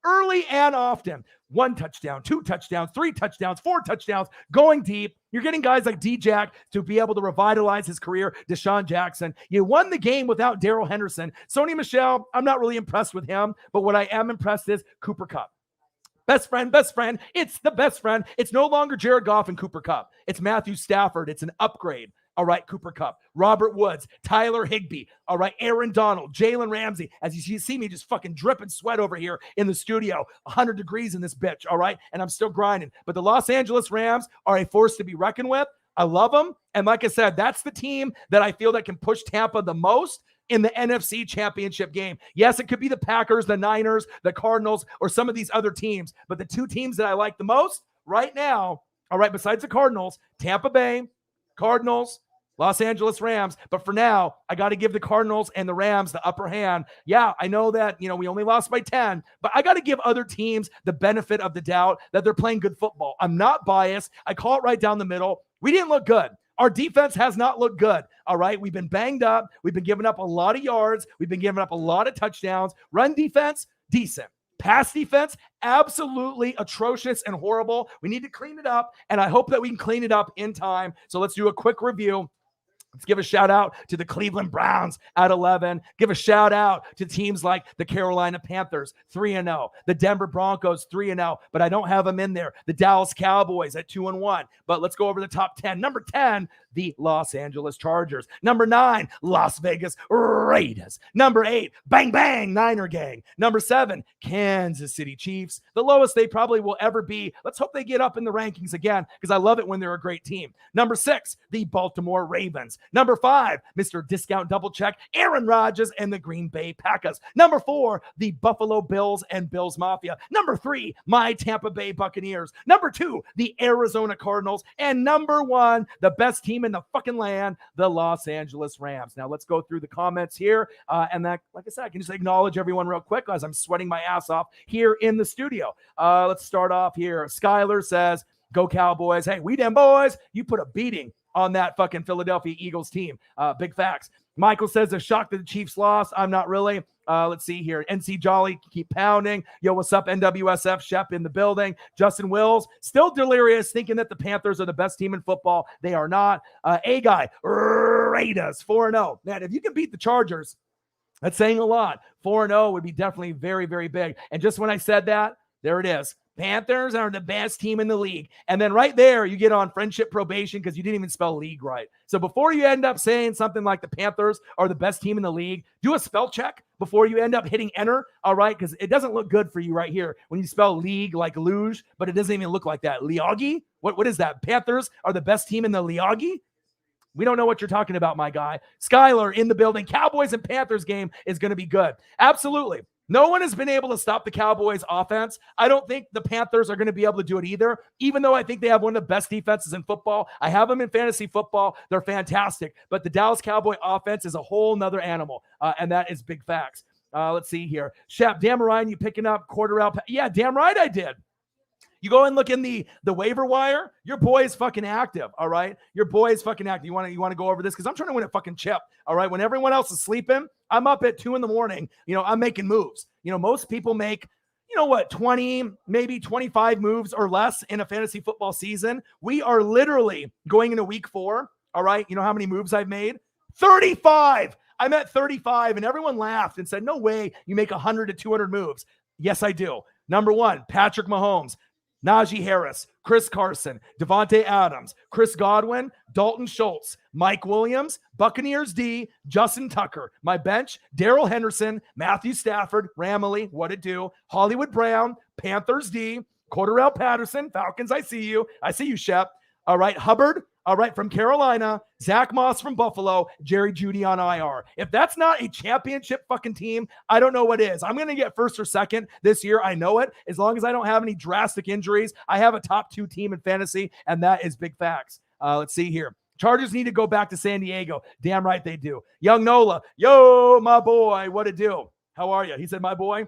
early and often. 1 touchdown, 2 touchdowns, 3 touchdowns, 4 touchdowns, going deep. You're getting guys like D-Jack to be able to revitalize his career. Deshaun Jackson. You won the game without Darrell Henderson. Sony Michel, I'm not really impressed with him, but what I am impressed is Cooper Kupp. Best friend. It's the best friend. It's no longer Jared Goff and Cooper Kupp. It's Matthew Stafford. It's an upgrade. All right, Cooper Kupp, Robert Woods, Tyler Higbee. All right, Aaron Donald, Jalen Ramsey. As you see me just fucking dripping sweat over here in the studio, 100 degrees in this bitch, all right? And I'm still grinding. But the Los Angeles Rams are a force to be reckoned with. I love them. And like I said, that's the team that I feel that can push Tampa the most in the NFC Championship game. Yes, it could be the Packers, the Niners, the Cardinals, or some of these other teams. But the 2 teams that I like the most right now, all right, besides the Cardinals, Tampa Bay, Cardinals, Los Angeles Rams. But for now, I got to give the Cardinals and the Rams the upper hand. Yeah, I know that, we only lost by 10, but I got to give other teams the benefit of the doubt that they're playing good football. I'm not biased. I call it right down the middle. We didn't look good. Our defense has not looked good. All right. We've been banged up. We've been giving up a lot of yards. We've been giving up a lot of touchdowns. Run defense, decent. Pass defense, absolutely atrocious and horrible. We need to clean it up, and I hope that we can clean it up in time. So let's do a quick review. Let's give a shout out to the Cleveland Browns at 11. Give a shout out to teams like the Carolina Panthers, 3-0. The Denver Broncos, 3-0, but I don't have them in there. The Dallas Cowboys at 2-1. But let's go over the top 10. Number 10, the Los Angeles Chargers. Number 9, Las Vegas Raiders. Number 8, bang, bang, Niner gang. Number 7, Kansas City Chiefs. The lowest they probably will ever be. Let's hope they get up in the rankings again, because I love it when they're a great team. Number 6, the Baltimore Ravens. Number 5, Mr. Discount Double Check, Aaron Rodgers and the Green Bay Packers. Number 4, the Buffalo Bills and Bills Mafia. Number 3, my Tampa Bay Buccaneers. Number 2, the Arizona Cardinals. And number 1, the best team in the fucking land, the Los Angeles Rams. Now let's go through the comments here. And that, like I said, I can just acknowledge everyone real quick as I'm sweating my ass off here in the studio. Let's start off here. Skylar says, go Cowboys. Hey, we them boys. You put a beating on that fucking Philadelphia Eagles team. Big facts. Michael says, a shock that the Chiefs lost. I'm not really. Let's see here. NC Jolly, keep pounding. Yo, what's up, NWSF? Shep in the building. Justin Wills, still delirious, thinking that the Panthers are the best team in football. They are not. A-Guy, Raiders, 4-0. Man, if you can beat the Chargers, that's saying a lot. 4-0 would be definitely very, very big. And just when I said that, there it is. Panthers are the best team in the league. And then right there, you get on friendship probation because you didn't even spell league right. So before you end up saying something like the Panthers are the best team in the league, do a spell check before you end up hitting enter, all right? Because it doesn't look good for you right here when you spell league like luge, but it doesn't even look like that. Liagi? What is that? Panthers are the best team in the Liagi? We don't know what you're talking about, my guy. Skylar in the building. Cowboys and Panthers game is going to be good. Absolutely. No one has been able to stop the Cowboys offense. I don't think the Panthers are going to be able to do it either, even though I think they have one of the best defenses in football. I have them in fantasy football. They're fantastic. But the Dallas Cowboy offense is a whole nother animal, and that is big facts. Let's see here. Shep, damn Ryan, you picking up Cordarrelle? Yeah, damn right I did. You go and look in the waiver wire. Your boy is fucking active, all right? Your boy is fucking active. You want to go over this? Because I'm trying to win a fucking chip, all right? When everyone else is sleeping, I'm up at 2 a.m. I'm making moves. Most people make, 20, maybe 25 moves or less in a fantasy football season. We are literally going into week 4, all right? You know how many moves I've made? 35. I'm at 35, and everyone laughed and said, no way you make 100 to 200 moves. Yes, I do. Number 1, Patrick Mahomes. Najee Harris, Chris Carson, Devontae Adams, Chris Godwin, Dalton Schultz, Mike Williams, Buccaneers D, Justin Tucker. My bench, Darrell Henderson, Matthew Stafford, Ramley, what it do, Hollywood Brown, Panthers D, Cordarrelle Patterson, Falcons, I see you, Shep. All right, Hubbard, all right, from Carolina, Zach Moss from Buffalo, Jerry Jeudy on IR. If that's not a championship fucking team, I don't know what is. I'm going to get first or second this year. I know it. As long as I don't have any drastic injuries, I have a top 2 team in fantasy, and that is big facts. Let's see here. Chargers need to go back to San Diego. Damn right they do. Young Nola, yo, my boy, what it do? How are you? He said, my boy.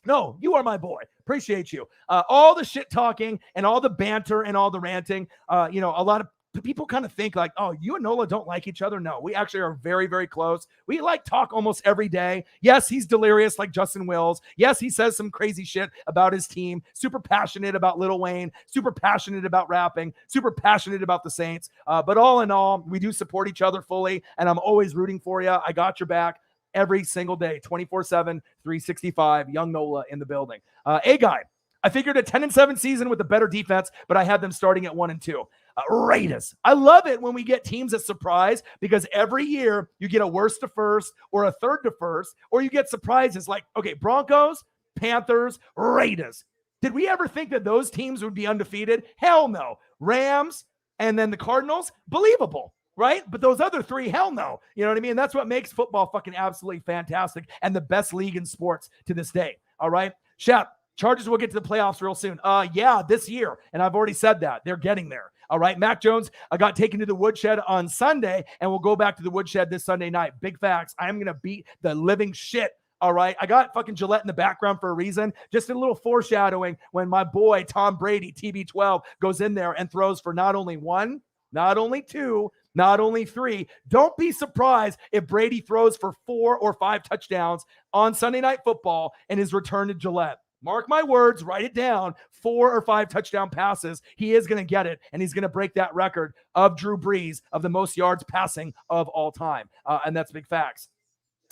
No, you are my boy. Appreciate you. All the shit talking and all the banter and all the ranting, a lot of people kind of think like, oh, you and Nola don't like each other. No, we actually are very, very close. We talk almost every day. Yes, he's delirious like Justin Wills. Yes, he says some crazy shit about his team. Super passionate about Lil Wayne. Super passionate about rapping. Super passionate about the Saints. But all in all, we do support each other fully, and I'm always rooting for you. I got your back every single day, 24/7, 365. Young Nola in the building. A-Guy, I figured a 10-7 season with a better defense, but I had them starting at 1-2. Raiders. I love it when we get teams that surprise, because every year you get a worst to first or a third to first, or you get surprises like, okay, Broncos, Panthers, Raiders. Did we ever think that those teams would be undefeated? Hell no. Rams and then the Cardinals, believable, right? But those other 3, hell no. You know what I mean? That's what makes football fucking absolutely fantastic and the best league in sports to this day. All right. Shep, Chargers will get to the playoffs real soon. Yeah, this year. And I've already said that. They're getting there. All right. Mac Jones, I got taken to the woodshed on Sunday, and we'll go back to the woodshed this Sunday night. Big facts. I'm going to beat the living shit. All right. I got fucking Gillette in the background for a reason. Just a little foreshadowing when my boy, Tom Brady, TB12, goes in there and throws for not only 1, not only 2, not only 3. Don't be surprised if Brady throws for 4 or 5 touchdowns on Sunday Night Football in his return to Gillette. Mark my words, write it down. 4 or 5 touchdown passes. He is going to get it, and he's going to break that record of Drew Brees of the most yards passing of all time. And that's big facts.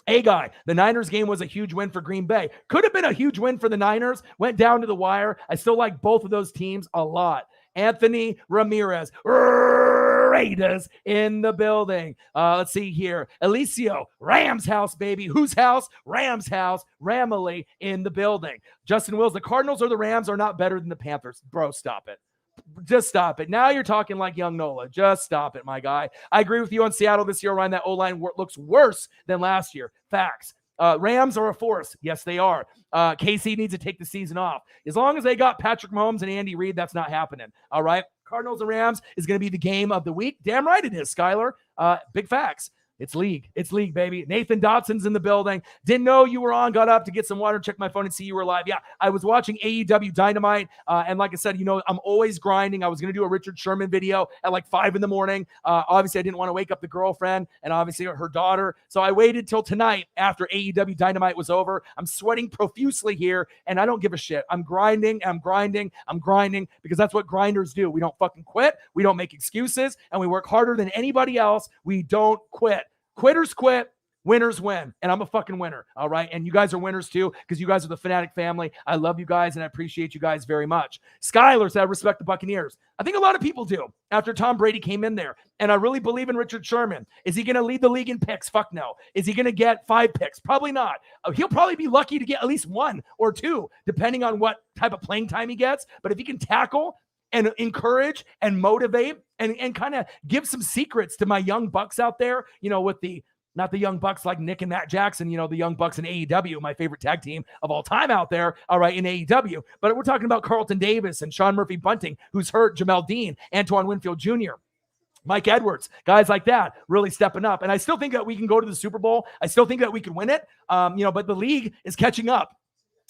A guy, the Niners game was a huge win for Green Bay. Could have been a huge win for the Niners. Went down to the wire. I still like both of those teams a lot. Anthony Ramirez, Raiders in the building. Let's see here. Alicio, Rams house, baby. Whose house? Rams house. Ramily in the building. Justin Wills, the Cardinals or the Rams are not better than the Panthers. Bro, stop it. Just stop it. Now you're talking like young Nola. Just stop it, my guy. I agree with you on Seattle this year, Ryan. That O-line looks worse than last year. Facts. Rams are a force. Yes, they are. KC needs to take the season off. As long as they got Patrick Mahomes and Andy Reid, that's not happening. All right? Cardinals and Rams is going to be the game of the week. Damn right it is, Skyler. Big facts. It's league, baby. Nathan Dotson's in the building. Didn't know you were on. Got up to get some water, check my phone and see you were live. Yeah, I was watching AEW Dynamite. And like I said, I'm always grinding. I was going to do a Richard Sherman video at like 5 in the morning. Obviously, I didn't want to wake up the girlfriend and obviously her daughter. So I waited till tonight after AEW Dynamite was over. I'm sweating profusely here and I don't give a shit. I'm grinding because that's what grinders do. We don't fucking quit. We don't make excuses and we work harder than anybody else. We don't quit. Quitters quit, winners win, and I'm a fucking winner, all right? And you guys are winners too because you guys are the Fanatic family. I love you guys, and I appreciate you guys very much. Skyler said, I respect the Buccaneers. I think a lot of people do after Tom Brady came in there, and I really believe in Richard Sherman. Is he going to lead the league in picks? Fuck no. Is he going to get 5 picks? Probably not. He'll probably be lucky to get at least 1 or 2, depending on what type of playing time he gets, but if he can tackle and encourage and motivate and kind of give some secrets to my young bucks out there, with not the young bucks like Nick and Matt Jackson, the young bucks in AEW, my favorite tag team of all time out there, all right, in AEW. But we're talking about Carlton Davis and Sean Murphy Bunting, who's hurt, Jamel Dean, Antoine Winfield Jr., Mike Edwards, guys like that really stepping up. And I still think that we can go to the Super Bowl. I still think that we can win it, but the league is catching up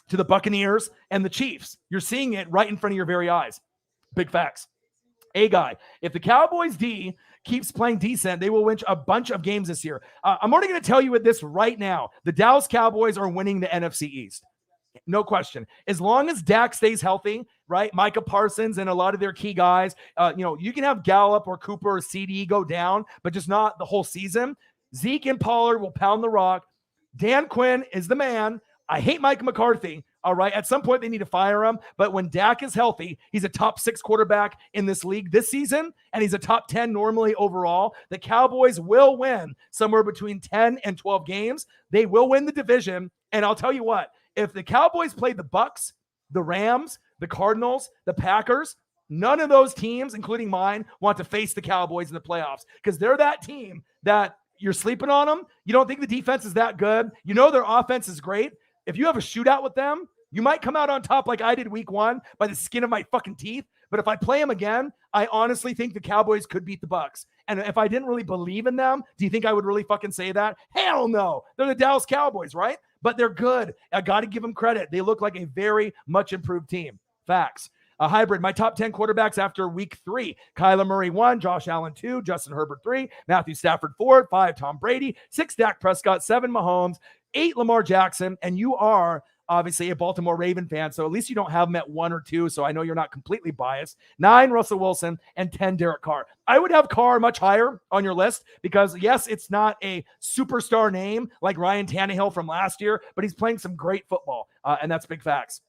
to the Buccaneers and the Chiefs. You're seeing it right in front of your very eyes. Big facts. A guy, if the Cowboys D keeps playing decent, they will win a bunch of games this year. I'm already going to tell you this right now. The Dallas Cowboys are winning the NFC East. No question. As long as Dak stays healthy, right? Micah Parsons and a lot of their key guys, you can have Gallup or Cooper or CD go down, but just not the whole season. Zeke and Pollard will pound the rock. Dan Quinn is the man. I hate Mike McCarthy. All right. At some point, they need to fire him. But when Dak is healthy, he's a top 6 quarterback in this league this season, and he's a top 10 normally overall. The Cowboys will win somewhere between 10 and 12 games. They will win the division. And I'll tell you what, if the Cowboys play the Bucks, the Rams, the Cardinals, the Packers, none of those teams, including mine, want to face the Cowboys in the playoffs because they're that team that you're sleeping on them. You don't think the defense is that good. Their offense is great. If you have a shootout with them, you might come out on top like I did week 1 by the skin of my fucking teeth. But if I play them again, I honestly think the Cowboys could beat the Bucks. And if I didn't really believe in them, do you think I would really fucking say that? Hell no. They're the Dallas Cowboys, right? But they're good. I got to give them credit. They look like a very much improved team. Facts. A hybrid. My top 10 quarterbacks after week 3. Kyler Murray 1, Josh Allen 2, Justin Herbert 3, Matthew Stafford 4, 5, Tom Brady, 6, Dak Prescott, 7, Mahomes, 8, Lamar Jackson, and you are obviously a Baltimore Raven fan, so at least you don't have them at 1 or 2, so I know you're not completely biased. 9, Russell Wilson, and 10, Derek Carr. I would have Carr much higher on your list because, yes, it's not a superstar name like Ryan Tannehill from last year, but he's playing some great football, and that's big facts.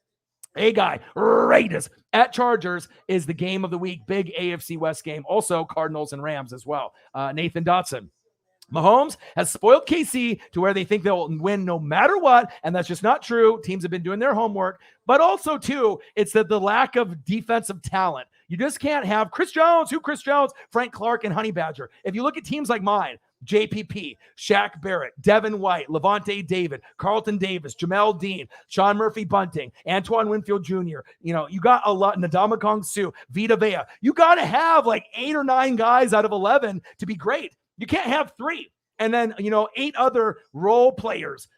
A guy, Raiders at Chargers is the game of the week. Big AFC West game. Also, Cardinals and Rams as well. Nathan Dotson. Mahomes has spoiled KC to where they think they'll win no matter what, and that's just not true. Teams have been doing their homework, but also, too, it's that the lack of defensive talent. You just can't have Chris Jones, Frank Clark, and Honey Badger. If you look at teams like mine, JPP, Shaq Barrett, Devin White, Levante David, Carlton Davis, Jamel Dean, Sean Murphy Bunting, Antoine Winfield Jr. You got a lot, Ndamukong Kong Su, Vita Vea. You got to have like 8 or 9 guys out of 11 to be great. You can't have 3. And then, 8 other role players.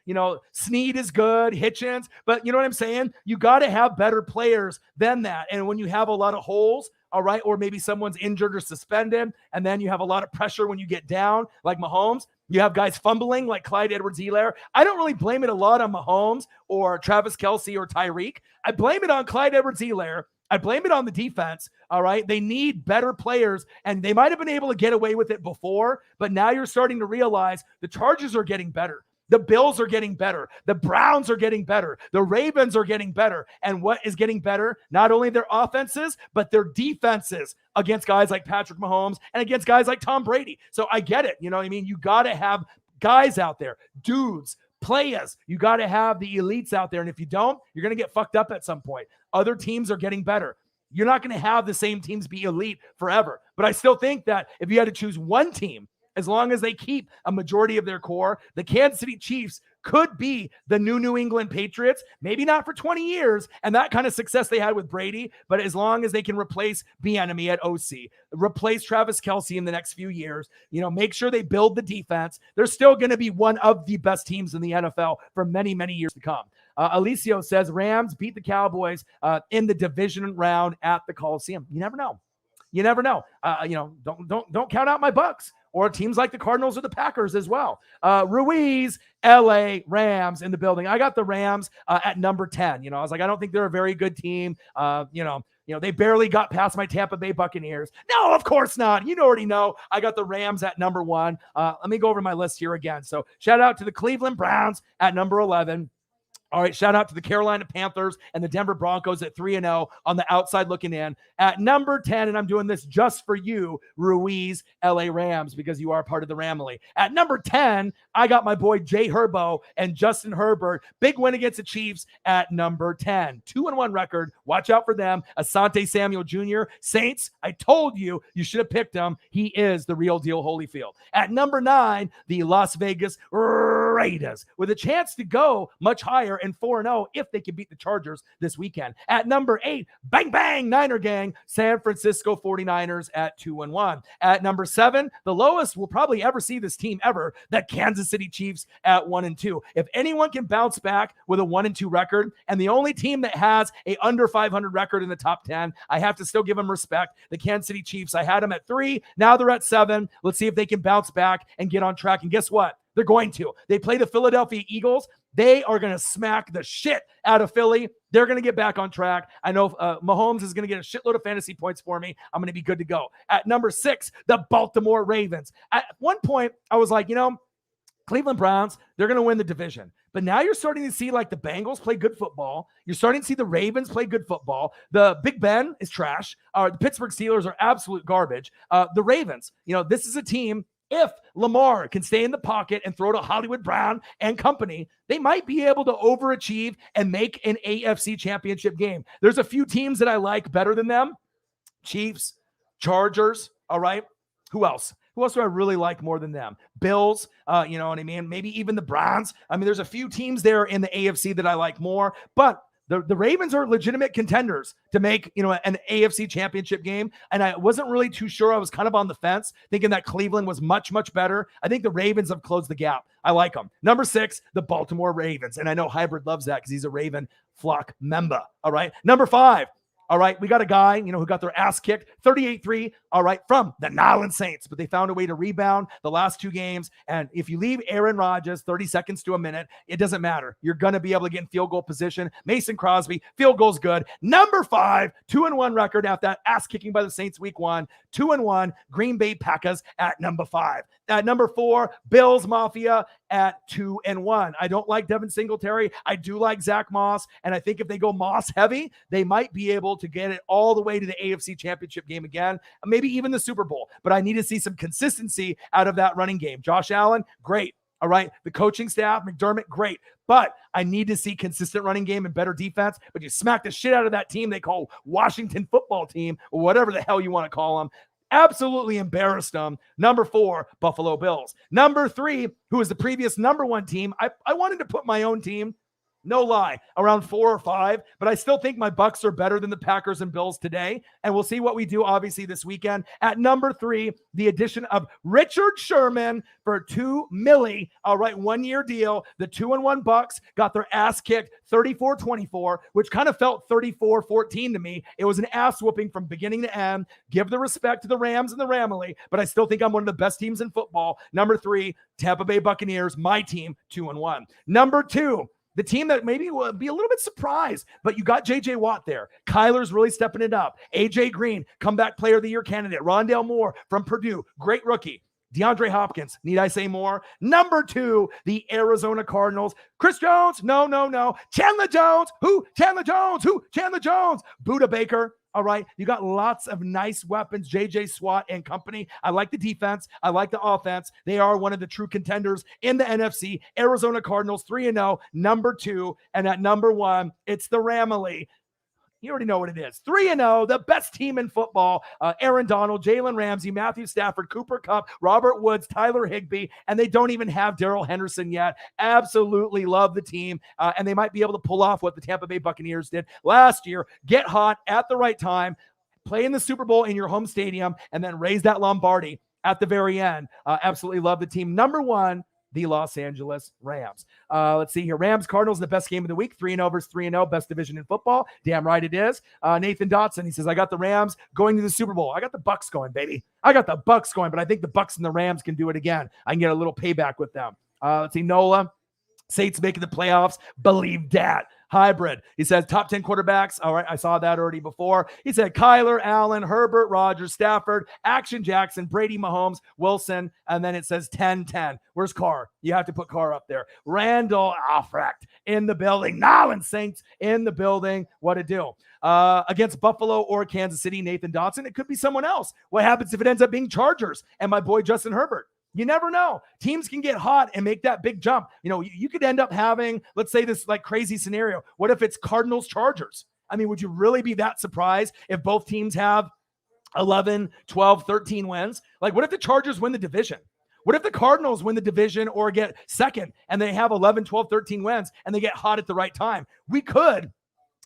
Snead is good, Hitchens, but you know what I'm saying? You got to have better players than that. And when you have a lot of holes, all right, or maybe someone's injured or suspended, and then you have a lot of pressure when you get down, like Mahomes, You have guys fumbling like Clyde Edwards-Helaire. I don't really blame it a lot on Mahomes or Travis Kelce or Tyreek. I blame it on Clyde Edwards-Helaire. I blame it on the defense. All right. They need better players, and they might have been able to get away with it before, but now you're starting to realize the Chargers are getting better. The Bills are getting better. The Browns are getting better. The Ravens are getting better. And what is getting better? Not only their offenses, but their defenses against guys like Patrick Mahomes and against guys like Tom Brady. So I get it. You know what I mean? You got to have guys out there, dudes, players. You got to have the elites out there. And if you don't, you're going to get fucked up at some point. Other teams are getting better. You're not going to have the same teams be elite forever. But I still think that if you had to choose one team, as long as they keep a majority of their core, the Kansas City Chiefs could be the New England Patriots, maybe not for 20 years and that kind of success they had with Brady, but as long as they can replace Bieniemy at OC, replace Travis Kelce in the next few years, make sure they build the defense, they're still going to be one of the best teams in the NFL for many, many years to come. Alicio says Rams beat the Cowboys in the division round at the Coliseum. You never know. You never know. Don't count out my Bucks or teams like the Cardinals or the Packers as well. Ruiz, LA Rams in the building. I got the Rams at number 10. I was like, I don't think they're a very good team. They barely got past my Tampa Bay Buccaneers. No, of course not. You already know. I got the Rams at number 1. Let me go over my list here again. So shout out to the Cleveland Browns at number 11. All right, shout out to the Carolina Panthers and the Denver Broncos at 3-0 on the outside looking in. At number 10, and I'm doing this just for you, Ruiz, LA Rams, because you are part of the Ramily. At number 10, I got my boy Jay Herbo and Justin Herbert. Big win against the Chiefs at number 10. 2-1 record. Watch out for them. Asante Samuel Jr. Saints, I told you should have picked him. He is the real deal Holyfield. At number 9, the Las Vegas Raiders, with a chance to go much higher and 4-0 if they can beat the Chargers this weekend. At number 8, bang, bang, Niner gang, San Francisco 49ers at 2-1. At number 7, the lowest we'll probably ever see this team ever, the Kansas City Chiefs at 1-2. If anyone can bounce back with a 1-2 record, and the only team that has a under 500 record in the top 10, I have to still give them respect. The Kansas City Chiefs, I had them at 3. Now they're at 7. Let's see if they can bounce back and get on track. And guess what? They're going to. They play the Philadelphia Eagles. They are going to smack the shit out of Philly. They're going to get back on track. I know Mahomes is going to get a shitload of fantasy points for me. I'm going to be good to go. At number 6, the Baltimore Ravens. At one point, I was like, Cleveland Browns, they're going to win the division. But now you're starting to see like the Bengals play good football. You're starting to see the Ravens play good football. The Big Ben is trash. The Pittsburgh Steelers are absolute garbage. The Ravens, this is a team. If Lamar can stay in the pocket and throw to Hollywood Brown and company, they might be able to overachieve and make an AFC championship game. There's a few teams that I like better than them. Chiefs, Chargers, all right? Who else? Who else do I really like more than them? Bills, you know what I mean? Maybe even the Browns. I mean, there's a few teams there in the AFC that I like more, but the Ravens are legitimate contenders to make, an AFC championship game. And I wasn't really too sure. I was kind of on the fence, thinking that Cleveland was much, much better. I think the Ravens have closed the gap. I like them. Number 6, the Baltimore Ravens. And I know Hybrid loves that because he's a Raven flock member. All right. Number 5. All right, we got a guy, who got their ass kicked, 38-3, all right, from the New Orleans Saints, but they found a way to rebound the last 2 games, and if you leave Aaron Rodgers 30 seconds to a minute, it doesn't matter. You're going to be able to get in field goal position. Mason Crosby, field goal's good. Number 5, 2-1 record after that ass kicking by the Saints week 1, 2-1, Green Bay Packers at number 5. At number 4, Bills Mafia at 2-1. I don't like Devin Singletary. I do like Zach Moss, and I think if they go Moss heavy, they might be able to get it all the way to the AFC Championship game again, maybe even the Super Bowl. But I need to see some consistency out of that running game. Josh Allen, great. All right. The coaching staff, McDermott, great. But I need to see consistent running game and better defense. But you smack the shit out of that team they call Washington Football Team, or whatever the hell you want to call them. Absolutely embarrassed them. Number 4, Buffalo Bills. Number 3, who was the previous number 1 team. I wanted to put my own team, No lie, around 4 or 5, but I still think my Bucks are better than the Packers and Bills today, and we'll see what we do obviously this weekend. At number 3, the addition of Richard Sherman for $2 million. All right, 1-year deal. The 2-1 Bucks got their ass kicked 34-24, which kind of felt 34-14 to me. It was an ass whooping from beginning to end. Give the respect to the Rams and the Ramily, but I still think I'm one of the best teams in football. Number 3, Tampa Bay Buccaneers, my team, 2-1. Number 2, the team that maybe will be a little bit surprised, but you got J.J. Watt there. Kyler's really stepping it up. A.J. Green, comeback player of the year candidate. Rondale Moore from Purdue, great rookie. DeAndre Hopkins, need I say more? Number 2, the Arizona Cardinals. Chris Jones, no. Chandler Jones, who? Chandler Jones, who? Chandler Jones. Buda Baker. All right, you got lots of nice weapons, JJ Swat and company. I like the defense. I like the offense. They are one of the true contenders in the NFC. Arizona Cardinals, 3-0, number 2. And at number 1, it's the Ramily. You already know what it is. 3-0, the best team in football. Aaron Donald, Jalen Ramsey, Matthew Stafford, Cooper Kupp, Robert Woods, Tyler Higbee, and they don't even have Darrell Henderson yet. Absolutely love the team, and they might be able to pull off what the Tampa Bay Buccaneers did last year. Get hot at the right time, play in the Super Bowl in your home stadium, and then raise that Lombardi at the very end. Absolutely love the team. Number 1, the Los Angeles Rams. Let's see here. Rams Cardinals, the best game of the week. 3-0 versus 3-0, best division in football. Damn right it is. Nathan Dotson, he says, I got the Rams going to the Super Bowl. I got the Bucks going, baby. I got the Bucks going, but I think the Bucks and the Rams can do it again. I can get a little payback with them. Let's see. Nola, Saints making the playoffs. Believe that. Hybrid. He says top 10 quarterbacks. All right, I saw that already before. He said Kyler, Allen, Herbert, Rodgers, Stafford, Action Jackson, Brady, Mahomes, Wilson, and then it says 10-10. Where's Carr? You have to put Carr up there. Randall Albrecht in the building. Nolin Saints in the building. What a do. Against Buffalo or Kansas City, Nathan Dotson. It could be someone else. What happens if it ends up being Chargers and my boy Justin Herbert? You never know. Teams can get hot and make that big jump. You know, you could end up having, let's say this like crazy scenario. What if it's Cardinals Chargers? I mean, would you really be that surprised if both teams have 11, 12, 13 wins? Like, what if the Chargers win the division? What if the Cardinals win the division or get second and they have 11, 12, 13 wins and they get hot at the right time? We could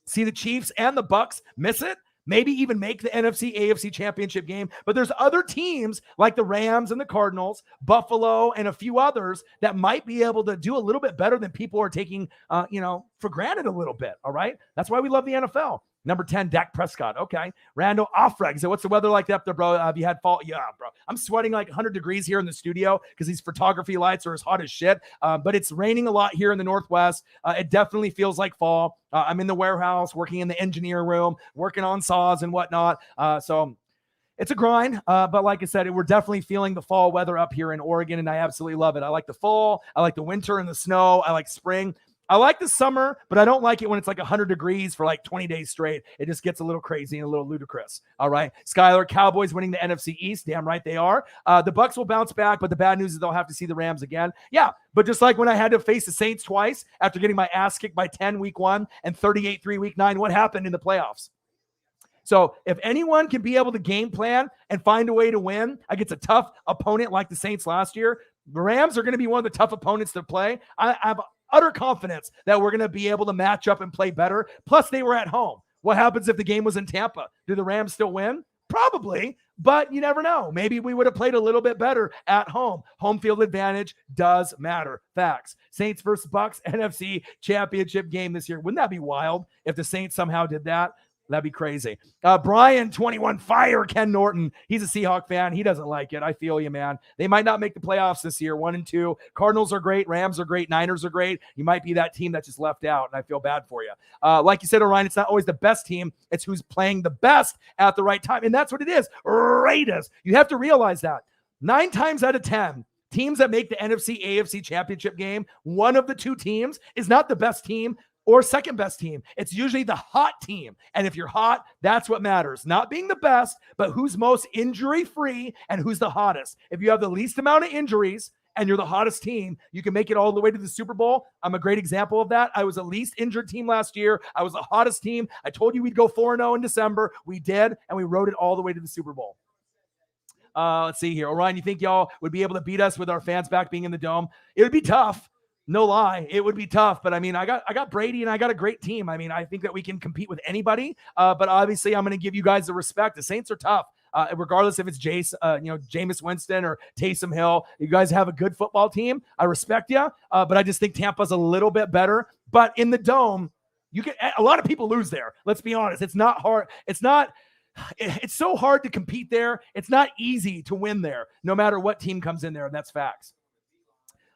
see the Chiefs and the Bucks miss it. Maybe even make the NFC, AFC championship game. But there's other teams like the Rams and the Cardinals, Buffalo, and a few others that might be able to do a little bit better than people are taking, for granted a little bit. All right. That's why we love the NFL. Number 10, Dak Prescott. Okay. Randall Offreg. So what's the weather like up there, bro? Have you had fall? Yeah, bro. I'm sweating like 100 degrees here in the studio because these photography lights are as hot as shit. But it's raining a lot here in the Northwest. It definitely feels like fall. I'm in the warehouse, working in the engineer room, working on saws and whatnot. So it's a grind. But like I said, we're definitely feeling the fall weather up here in Oregon, and I absolutely love it. I like the fall. I like the winter and the snow. I like spring. I like the summer, but I don't like it when it's like 100 degrees for like 20 days straight. It just gets a little crazy and a little ludicrous. All right. Skylar, Cowboys winning the NFC East. Damn right they are. The Bucks will bounce back, but the bad news is they'll have to see the Rams again. Yeah, but just like when I had to face the Saints twice after getting my ass kicked by 10 week 1 and 38-3 week 9, what happened in the playoffs? So if anyone can be able to game plan and find a way to win against a tough opponent like the Saints last year, the Rams are going to be one of the tough opponents to play. I have utter confidence that we're going to be able to match up and play better. Plus, they were at home. What happens if the game was in Tampa? Do the Rams still win? Probably, but you never know. Maybe we would have played a little bit better at home. Home field advantage does matter. Facts. Saints versus Bucks, NFC championship game this year. Wouldn't that be wild if the Saints somehow did that? That'd be crazy. Brian, 21, fire Ken Norton. He's a Seahawk fan. He doesn't like it. I feel you, man. They might not make the playoffs this year, 1 and 2. Cardinals are great. Rams are great. Niners are great. You might be that team that's just left out, and I feel bad for you. Like you said, Orion, it's not always the best team. It's who's playing the best at the right time, and that's what it is. Raiders. You have to realize that. 9 times out of 10, teams that make the NFC, AFC championship game, one of the 2 teams is not the best team or second best team. It's usually the hot team. And if you're hot, that's what matters. Not being the best, but who's most injury-free and who's the hottest. If you have the least amount of injuries and you're the hottest team, you can make it all the way to the Super Bowl. I'm a great example of that. I was the least injured team last year. I was the hottest team. I told you we'd go 4-0 in December. We did, and we rode it all the way to the Super Bowl. Let's see here. Orion, you think y'all would be able to beat us with our fans back being in the dome? It would be tough. No lie, it would be tough, but I mean, I got Brady and I got a great team. I mean, I think that we can compete with anybody. But obviously, I'm going to give you guys the respect. The Saints are tough, regardless if it's Jameis Winston or Taysom Hill. You guys have a good football team. I respect you, but I just think Tampa's a little bit better. But in the dome, a lot of people lose there. Let's be honest. It's not hard. It's so hard to compete there. It's not easy to win there, no matter what team comes in there, and that's facts.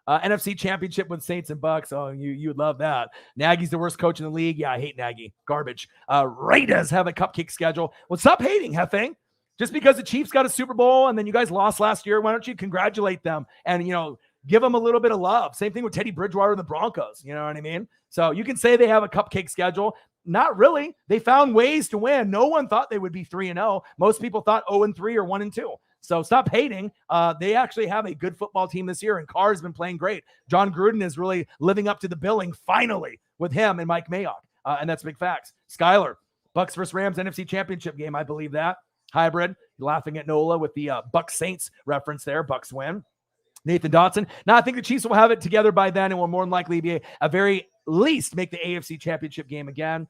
NFC Championship with Saints and Bucks. Oh, you would love that. Nagy's the worst coach in the league. Yeah, I hate Nagy. Garbage. Raiders have a cupcake schedule. Well, stop hating, Hefe. Just because the Chiefs got a Super Bowl and then you guys lost last year, why don't you congratulate them and, give them a little bit of love? Same thing with Teddy Bridgewater and the Broncos. You know what I mean? So you can say they have a cupcake schedule. Not really. They found ways to win. No one thought they would be 3-0. Most people thought 0-3 or 1-2. So stop hating. They actually have a good football team this year, and Carr's been playing great. John Gruden is really living up to the billing finally with him and Mike Mayock, and that's big facts. Skyler, Bucks versus Rams NFC Championship game. I believe that. Hybrid, laughing at Nola with the Bucks Saints reference there. Bucks win. Nathan Dotson. Now, I think the Chiefs will have it together by then and will more than likely be a very least make the AFC Championship game again.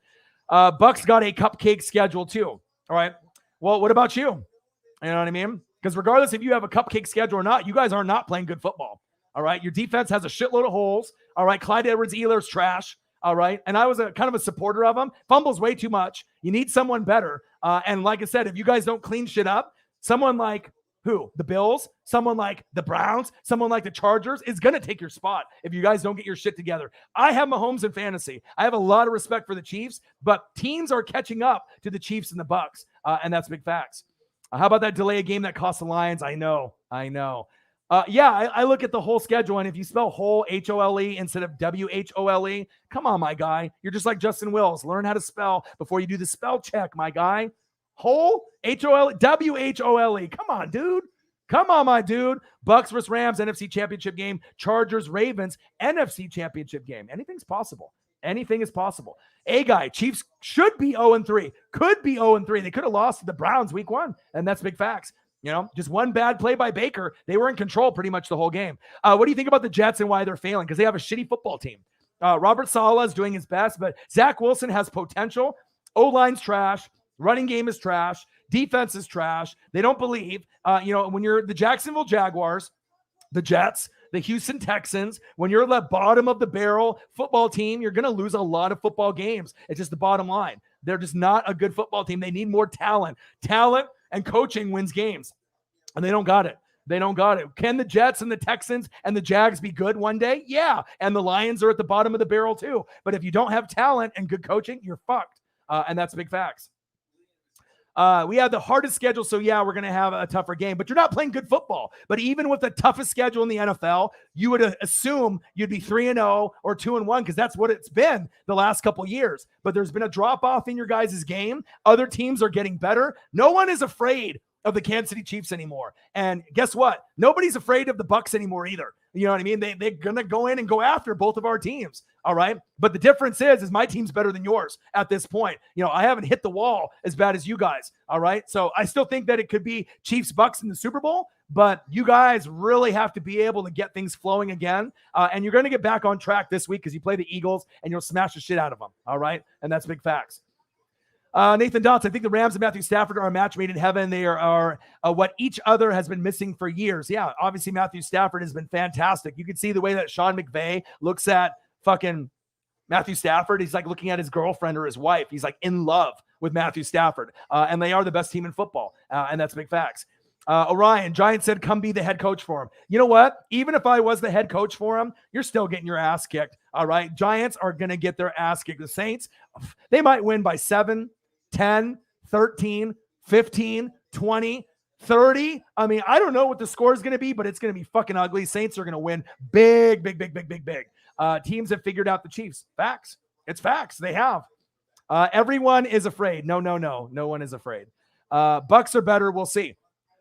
Bucks got a cupcake schedule too. All right. Well, what about you? You know what I mean? Because regardless if you have a cupcake schedule or not, you guys are not playing good football. All right. Your defense has a shitload of holes. All right. Clyde Edwards-Helaire's trash. All right. And I was kind of a supporter of him. Fumbles way too much. You need someone better. And like I said, if you guys don't clean shit up, someone like who? The Bills, someone like the Browns, someone like the Chargers is going to take your spot if you guys don't get your shit together. I have Mahomes in fantasy. I have a lot of respect for the Chiefs, but teams are catching up to the Chiefs and the Bucks, and that's big facts. How about that delay a game that cost the Lions? I know. I look at the whole schedule, and if you spell whole H-O-L-E instead of W-H-O-L-E, come on, my guy. You're just like Justin Wills. Learn how to spell before you do the spell check, my guy. Whole H-O-L-E, W-H-O-L-E. Come on, dude. Come on, my dude. Bucks versus Rams, NFC Championship game. Chargers, Ravens, NFC Championship game. Anything's possible. Anything is possible. Guy, Chiefs should be 0-3. Could be 0-3. They could have lost to the Browns week 1, and that's big facts. Just one bad play by Baker. They were in control pretty much the whole game. What do you think about the Jets and why they're failing? Because they have a shitty football team. Robert Saleh is doing his best, but Zach Wilson has potential. O-line's trash. Running game is trash. Defense is trash. They don't believe. When you're the Jacksonville Jaguars, the Jets, the Houston Texans, when you're the bottom of the barrel football team, you're going to lose a lot of football games. It's just the bottom line. They're just not a good football team. They need more talent. Talent and coaching wins games, and they don't got it. Can the Jets and the Texans and the Jags be good one day? Yeah, and the Lions are at the bottom of the barrel too. But if you don't have talent and good coaching, you're fucked, and that's big facts. We have the hardest schedule, so yeah, we're going to have a tougher game, but you're not playing good football. But even with the toughest schedule in the NFL, you would assume you'd be 3-0 or 2-1 because that's what it's been the last couple years. But there's been a drop-off in your guys' game. Other teams are getting better. No one is afraid of the Kansas City Chiefs anymore. And guess what? Nobody's afraid of the Bucks anymore either. You know what I mean? They're going to go in and go after both of our teams. All right. But the difference is my team's better than yours at this point. I haven't hit the wall as bad as you guys. All right. So I still think that it could be Chiefs Bucks in the Super Bowl, but you guys really have to be able to get things flowing again. And you're going to get back on track this week because you play the Eagles and you'll smash the shit out of them. All right. And that's big facts. Nathan Dotson, I think the Rams and Matthew Stafford are a match made in heaven. They are what each other has been missing for years. Yeah, obviously Matthew Stafford has been fantastic. You can see the way that Sean McVay looks at fucking Matthew Stafford. He's like looking at his girlfriend or his wife. He's like in love with Matthew Stafford. And they are the best team in football. And that's big facts. Orion, Giants said, come be the head coach for him. You know what? Even if I was the head coach for him, you're still getting your ass kicked. All right. Giants are going to get their ass kicked. The Saints, they might win by 7, 10, 13, 15, 20, 30. I mean, I don't know what the score is going to be, but it's going to be fucking ugly. Saints are going to win big. Teams have figured out the Chiefs. Facts. It's facts. They have. Everyone is afraid. No. No one is afraid. Bucks are better. We'll see.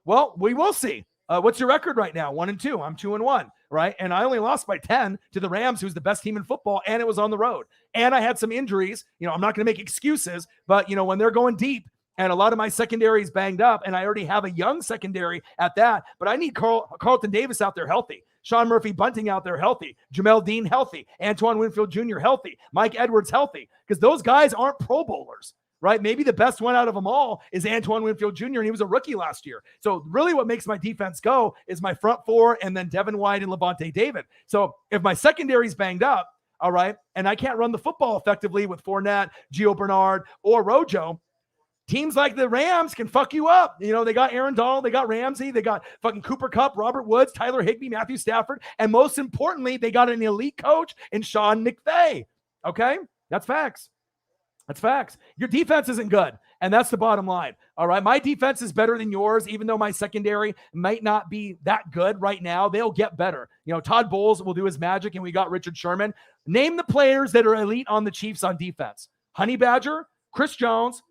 Well, we will see. What's your record right now? 1-2. I'm 2-1, right? And I only lost by 10 to the Rams, who's the best team in football, and it was on the road. And I had some injuries. I'm not going to make excuses, but when they're going deep, And a lot of my secondary is banged up, and I already have a young secondary at that. But I need Carlton Davis out there healthy. Sean Murphy-Bunting out there healthy. Jamel Dean healthy. Antoine Winfield Jr. healthy. Mike Edwards healthy. Because those guys aren't Pro Bowlers, right? Maybe the best one out of them all is Antoine Winfield Jr., and he was a rookie last year. So really what makes my defense go is my front four and then Devin White and Levante David. So if my secondary's banged up, all right, and I can't run the football effectively with Fournette, Gio Bernard, or Rojo, teams like the Rams can fuck you up. You know, they got Aaron Donald, they got Ramsey, they got fucking Cooper Kupp, Robert Woods, Tyler Higbee, Matthew Stafford, and most importantly, they got an elite coach in Sean McVay. Okay? That's facts. That's facts. Your defense isn't good, and that's the bottom line. All right? My defense is better than yours, even though my secondary might not be that good right now. They'll get better. You know, Todd Bowles will do his magic, and we got Richard Sherman. Name the players that are elite on the Chiefs on defense. Honey Badger, Chris Jones,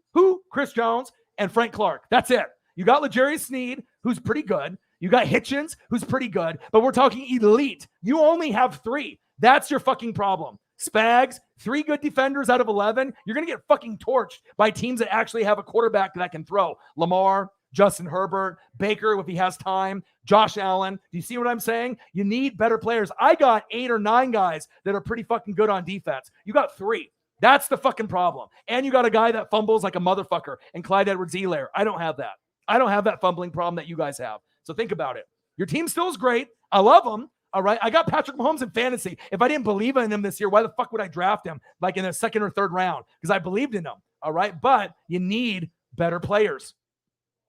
Chris Jones, and Frank Clark. That's it. You got L'Jarius Sneed, who's pretty good. You got Hitchens, who's pretty good. But we're talking elite. You only have 3. That's your fucking problem. Spags, 3 good defenders out of 11. You're going to get fucking torched by teams that actually have a quarterback that can throw. Lamar, Justin Herbert, Baker if he has time, Josh Allen. Do you see what I'm saying? You need better players. I got 8 or 9 guys that are pretty fucking good on defense. You got 3. That's the fucking problem. And you got a guy that fumbles like a motherfucker and Clyde Edwards-Helaire. I don't have that. I don't have that fumbling problem that you guys have. So think about it. Your team still is great. I love them. All right. I got Patrick Mahomes in fantasy. If I didn't believe in him this year, why the fuck would I draft him like in the 2nd or 3rd round? Because I believed in him. All right. But you need better players.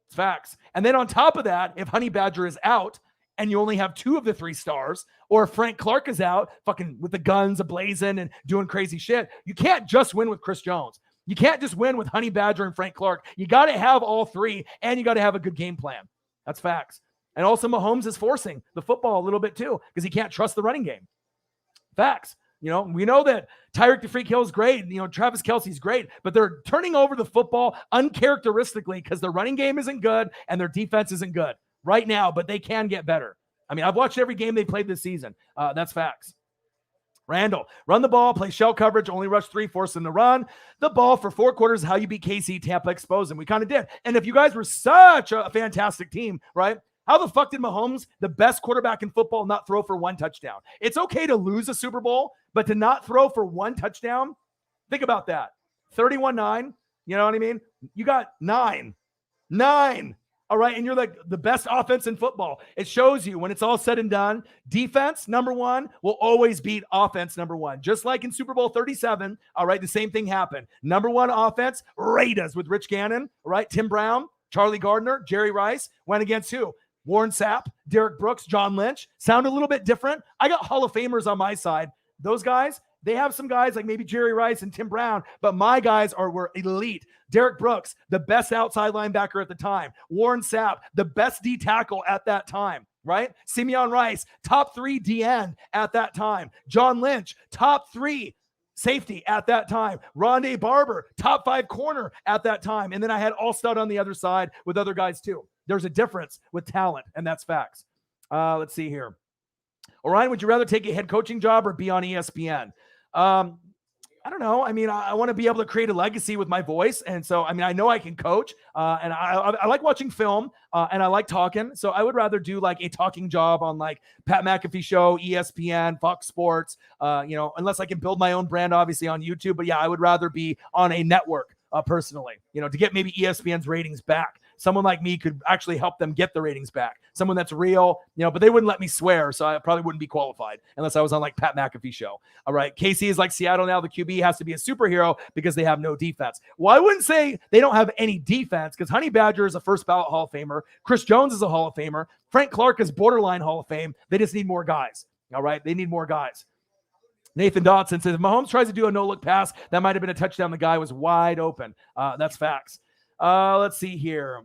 It's facts. And then on top of that, if Honey Badger is out, and you only have 2 of the 3 stars, or Frank Clark is out fucking with the guns ablazing and doing crazy shit, you can't just win with Chris Jones. You can't just win with Honey Badger and Frank Clark. You got to have all 3, and you got to have a good game plan. That's facts. And also Mahomes is forcing the football a little bit too because he can't trust the running game. Facts. You know, we know that Tyreek the Freak Hill is great. You know, Travis Kelce's great, but they're turning over the football uncharacteristically because their running game isn't good and their defense isn't good right now, but they can get better. I mean, I've watched every game they played this season. That's facts. Randall, run the ball, play shell coverage, only rush 3, force them to run the ball for 4 quarters. How you beat KC, Tampa, expose them. We kind of did. And if you guys were such a fantastic team, right? How the fuck did Mahomes, the best quarterback in football, not throw for 1 touchdown? It's okay to lose a Super Bowl, but to not throw for 1 touchdown, think about that. 31-9, you know what I mean? You got 9. All right, and you're like the best offense in football. It shows you when it's all said and done, defense, number 1, will always beat offense, number 1. Just like in Super Bowl 37, all right, the same thing happened. Number 1 offense, Raiders with Rich Gannon, all right, Tim Brown, Charlie Gardner, Jerry Rice, went against who? Warren Sapp, Derek Brooks, John Lynch. Sound a little bit different. I got Hall of Famers on my side. Those guys, they have some guys like maybe Jerry Rice and Tim Brown, but my guys were elite. Derek Brooks, the best outside linebacker at the time. Warren Sapp, the best D tackle at that time, right? Simeon Rice, top 3 D end at that time. John Lynch, top 3 safety at that time. Rondé Barber, top 5 corner at that time. And then I had All-Stud on the other side with other guys too. There's a difference with talent, and that's facts. Let's see here. Orion, would you rather take a head coaching job or be on ESPN? I don't know. I mean, I want to be able to create a legacy with my voice. And so, I mean, I know I can coach and I like watching film and I like talking. So I would rather do like a talking job on like Pat McAfee show, ESPN, Fox Sports, you know, unless I can build my own brand, obviously on YouTube. But yeah, I would rather be on a network personally, you know, to get maybe ESPN's ratings back. Someone like me could actually help them get the ratings back. Someone that's real, you know, but they wouldn't let me swear, so I probably wouldn't be qualified unless I was on like Pat McAfee show. All right, KC is like Seattle now. The QB has to be a superhero because they have no defense. Well, I wouldn't say they don't have any defense because Honey Badger is a first ballot Hall of Famer. Chris Jones is a Hall of Famer. Frank Clark is borderline Hall of Fame. They just need more guys. All right, they need more guys. Nathan Dodson says, if Mahomes tries to do a no-look pass, that might have been a touchdown. The guy was wide open. That's facts. Let's see here.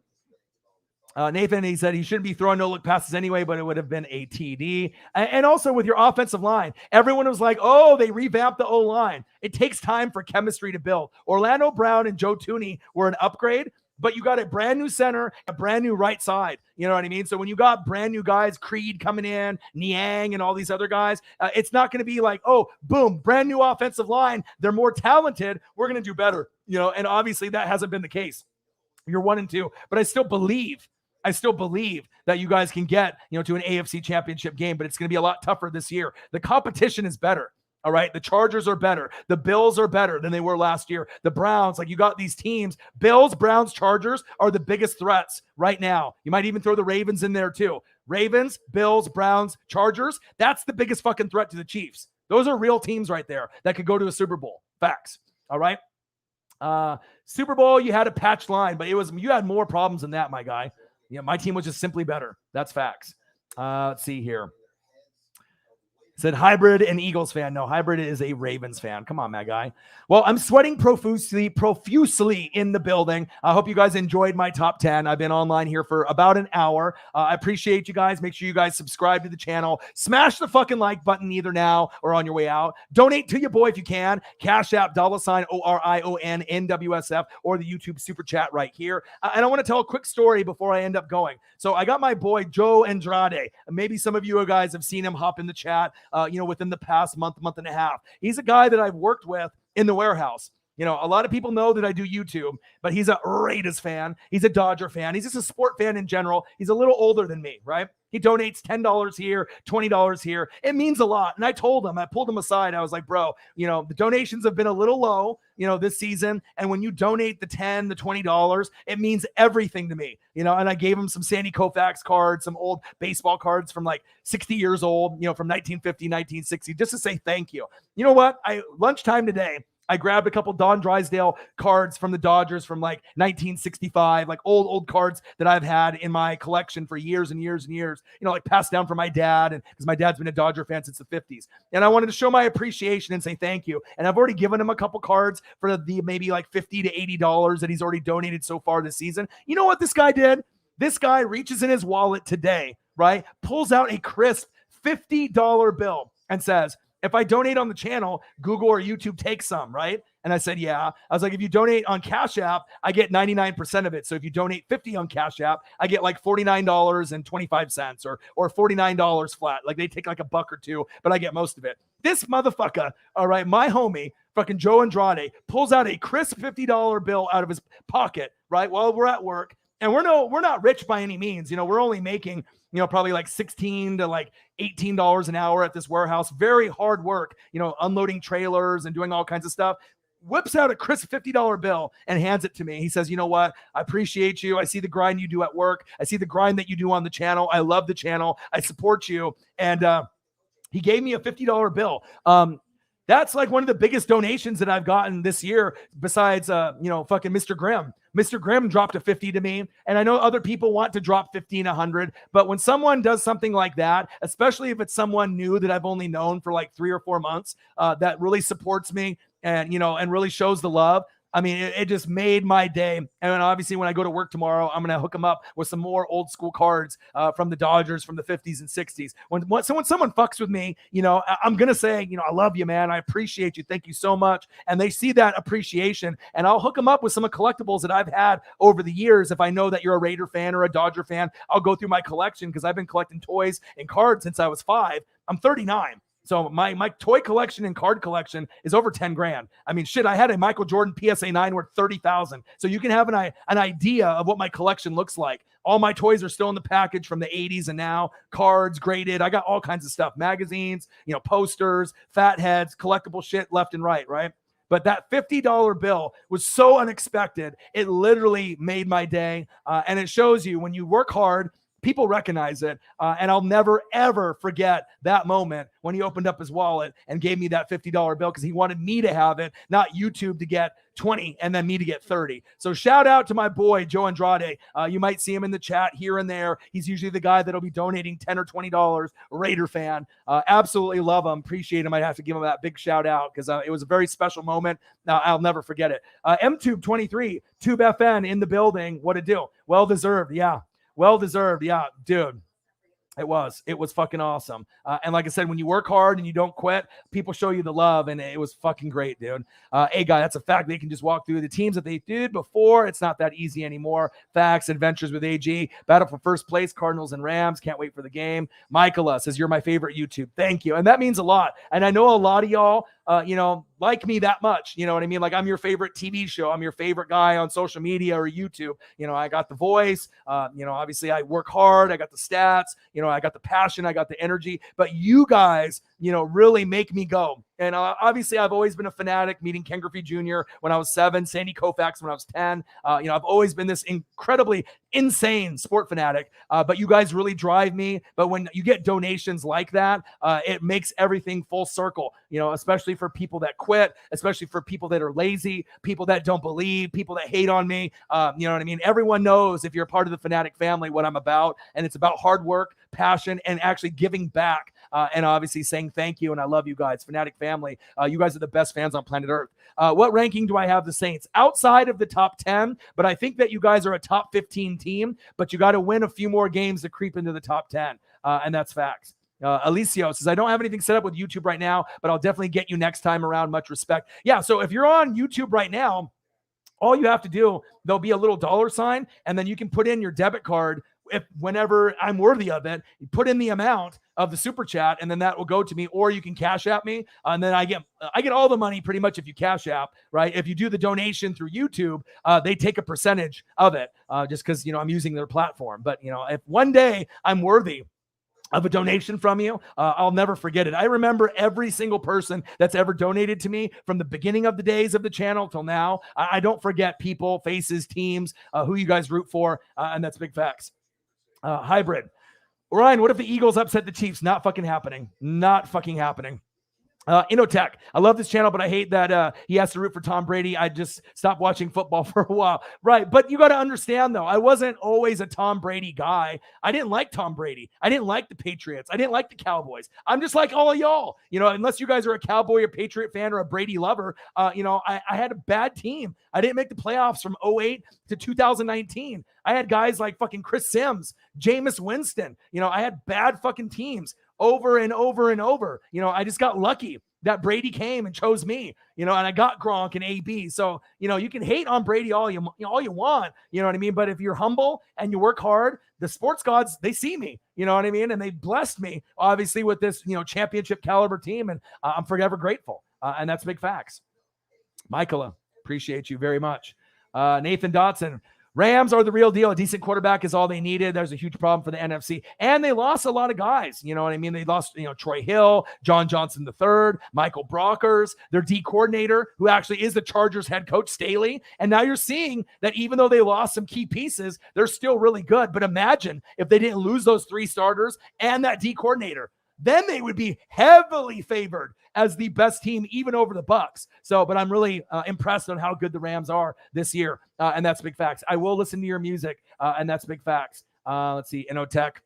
Nathan, he said he shouldn't be throwing no-look passes anyway, but it would have been a TD. And also with your offensive line, everyone was like, oh, they revamped the O-line. It takes time for chemistry to build. Orlando Brown and Joe Thuney were an upgrade, but you got a brand new center, a brand new right side. You know what I mean? So when you got brand new guys, Creed coming in, Niang and all these other guys, it's not going to be like, oh, boom, brand new offensive line. They're more talented. We're going to do better. You know, and obviously that hasn't been the case. You're 1-2, but I still believe that you guys can get, to an AFC championship game, but it's going to be a lot tougher this year. The competition is better. All right. The Chargers are better. The Bills are better than they were last year. The Browns, you got these teams, Bills, Browns, Chargers are the biggest threats right now. You might even throw the Ravens in there too. Ravens, Bills, Browns, Chargers. That's the biggest fucking threat to the Chiefs. Those are real teams right there that could go to a Super Bowl. Facts. All right. Super Bowl, you had a patch line, but you had more problems than that, my guy. My team was just simply better. That's facts. Let's see here. Said Hybrid and Eagles fan. No, Hybrid is a Ravens fan. Come on, my guy. Well, I'm sweating profusely in the building. I hope you guys enjoyed my top 10. I've been online here for about an hour. I appreciate you guys. Make sure you guys subscribe to the channel. Smash the fucking like button either now or on your way out. Donate to your boy if you can. Cash App, $ORION-NWSF, or the YouTube super chat right here. And I want to tell a quick story before I end up going. So I got my boy, Joe Andrade. Maybe some of you guys have seen him hop in the chat. Within the past month and a half. He's a guy that I've worked with in the warehouse. A lot of people know that I do YouTube, but he's a Raiders fan. He's a Dodger fan. He's just a sport fan in general. He's a little older than me, right? He donates $10 here, $20 here. It means a lot. And I told him, I pulled him aside. I was like, bro, the donations have been a little low, this season. And when you donate the $10, the $20, it means everything to me, and I gave him some Sandy Koufax cards, some old baseball cards from 60 years old, from 1950, 1960, just to say thank you. You know what? Lunchtime today, I grabbed a couple Don Drysdale cards from the Dodgers from 1965, old cards that I've had in my collection for years and years and years, passed down from my dad, and because my dad's been a Dodger fan since the 50s. And I wanted to show my appreciation and say thank you. And I've already given him a couple cards for the maybe $50 to $80 that he's already donated so far this season. You know what this guy did? This guy reaches in his wallet today, right? Pulls out a crisp $50 bill and says, if I donate on the channel, Google or YouTube takes some, right? And I said, yeah. I was like, if you donate on Cash App, I get 99% of it. So if you donate 50 on Cash App, I get $49.25 or $49 flat. They take a buck or two, but I get most of it. This motherfucker, all right, my homie, fucking Joe Andrade, pulls out a crisp $50 bill out of his pocket, right, while we're at work. And we're not rich by any means. We're only making, probably $16 to $18 an hour at this warehouse. Very hard work, unloading trailers and doing all kinds of stuff. Whips out a crisp $50 bill and hands it to me. He says, you know what? I appreciate you. I see the grind you do at work. I see the grind that you do on the channel. I love the channel. I support you. And he gave me a $50 bill. That's one of the biggest donations that I've gotten this year besides, fucking Mr. Grimm. Mr. Grimm dropped a 50 to me, and I know other people want to drop 50 and 100, but when someone does something like that, especially if it's someone new that I've only known for 3 or 4 months, that really supports me and, and really shows the love, I mean, it just made my day. And then obviously when I go to work tomorrow, I'm going to hook them up with some more old school cards from the Dodgers from the 50s and 60s. When someone fucks with me, I'm going to say, I love you, man. I appreciate you. Thank you so much. And they see that appreciation, and I'll hook them up with some of the collectibles that I've had over the years. If I know that you're a Raider fan or a Dodger fan, I'll go through my collection because I've been collecting toys and cards since I was 5. I'm 39. So my toy collection and card collection is over 10 grand. I mean, shit, I had a Michael Jordan PSA 9 worth 30,000. So you can have an idea of what my collection looks like. All my toys are still in the package from the 80s and now, cards graded. I got all kinds of stuff, magazines, posters, fat heads, collectible shit left and right, right? But that $50 bill was so unexpected. It literally made my day. And it shows you when you work hard, people recognize it. And I'll never, ever forget that moment when he opened up his wallet and gave me that $50 bill because he wanted me to have it, not YouTube to get 20 and then me to get 30. So shout out to my boy, Joe Andrade. You might see him in the chat here and there. He's usually the guy that'll be donating $10 or $20. Raider fan. Absolutely love him. Appreciate him. I'd have to give him that big shout out because it was a very special moment. I'll never forget it. MTube23, Tube FN in the building. What a do. Well deserved. Yeah. Well deserved. Yeah, dude. It was fucking awesome. And like I said, when you work hard and you don't quit, people show you the love, and it was fucking great, dude. Hey, guy, that's a fact. They can just walk through the teams that they did before. It's not that easy anymore. Facts, adventures with AG, battle for first place, Cardinals and Rams. Can't wait for the game. Michaela says, you're my favorite YouTube. Thank you. And that means a lot. And I know a lot of y'all like me that much. You know what I mean? Like I'm your favorite TV show. I'm your favorite guy on social media or YouTube. I got the voice. Obviously I work hard. I got the stats. I got the passion. I got the energy. But you guys, really make me go. And obviously I've always been a fanatic, meeting Ken Griffey Jr. when I was 7, Sandy Koufax when I was 10. I've always been this incredibly insane sport fanatic, but you guys really drive me. But when you get donations like that, it makes everything full circle, especially for people that quit, especially for people that are lazy, people that don't believe, people that hate on me. You know what I mean? Everyone knows, if you're a part of the Fanatic family, what I'm about. And it's about hard work, passion, and actually giving back. And obviously saying thank you. And I love you guys, Fanatic family. You guys are the best fans on planet Earth. What ranking do I have the Saints? Outside of the top 10, but I think that you guys are a top 15 team, but you got to win a few more games to creep into the top 10. And that's facts. Alicio says, I don't have anything set up with YouTube right now, but I'll definitely get you next time around. Much respect. Yeah, so if you're on YouTube right now, all you have to do, there'll be a little $sign, and then you can put in your debit card. Whenever I'm worthy of it, you put in the amount of the super chat, and then that will go to me, or you can cash app me. And then I get all the money pretty much if you cash app, right? If you do the donation through YouTube, they take a percentage of it, just because, I'm using their platform. But, if one day I'm worthy of a donation from you, I'll never forget it. I remember every single person that's ever donated to me from the beginning of the days of the channel till now. I don't forget people, faces, teams, who you guys root for. And that's big facts. Hybrid. Ryan, what if the Eagles upset the Chiefs? Not fucking happening. Not fucking happening. Inotech. I love this channel, but I hate that he has to root for Tom Brady. I just stopped watching football for a while. Right. But you got to understand, though, I wasn't always a Tom Brady guy. I didn't like Tom Brady. I didn't like the Patriots. I didn't like the Cowboys. I'm just like all of y'all. Unless you guys are a Cowboy or Patriot fan or a Brady lover, I had a bad team. I didn't make the playoffs from 2008 to 2019. I had guys like fucking Chris Sims, Jameis Winston. I had bad fucking teams. Over and over and over. I just got lucky that Brady came and chose me, and I got Gronk and AB. So, you can hate on Brady all you want, you know what I mean? But if you're humble and you work hard, the sports gods, they see me, you know what I mean? And they blessed me, obviously, with this, championship caliber team. And I'm forever grateful. And that's big facts. Michaela, appreciate you very much. Nathan Dotson. Rams are the real deal. A decent quarterback is all they needed. There's a huge problem for the NFC. And they lost a lot of guys. You know what I mean? They lost, Troy Hill, John Johnson III, Michael Brockers, their D coordinator, who actually is the Chargers head coach, Staley. And now you're seeing that even though they lost some key pieces, they're still really good. But imagine if they didn't lose those 3 starters and that D coordinator. Then they would be heavily favored as the best team, even over the Bucs. So, but I'm really impressed on how good the Rams are this year. And that's big facts. I will listen to your music, and that's big facts. Let's see, Inotech.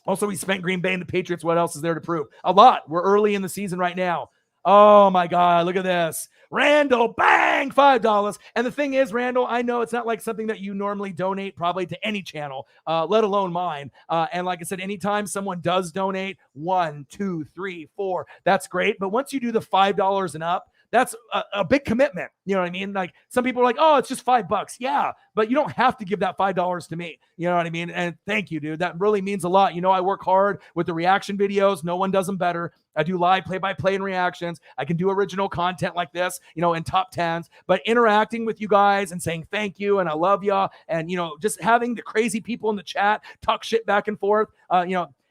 Also, we spent Green Bay and the Patriots. What else is there to prove? A lot. We're early in the season right now. Oh, my God. Look at this. Randall, bang, $5. And the thing is, Randall, I know it's not like something that you normally donate probably to any channel, let alone mine. And like I said, anytime someone does donate 1, 2, 3, 4, that's great. But once you do the $5 and up, that's a big commitment. You know what I mean? Like some people are like, oh, it's just $5. Yeah, but you don't have to give that $5 to me. You know what I mean? And thank you, dude. That really means a lot. I work hard with the reaction videos. No one does them better. I do live play-by-play and reactions. I can do original content like this, in top 10s, but interacting with you guys and saying thank you and I love y'all. And, just having the crazy people in the chat talk shit back and forth,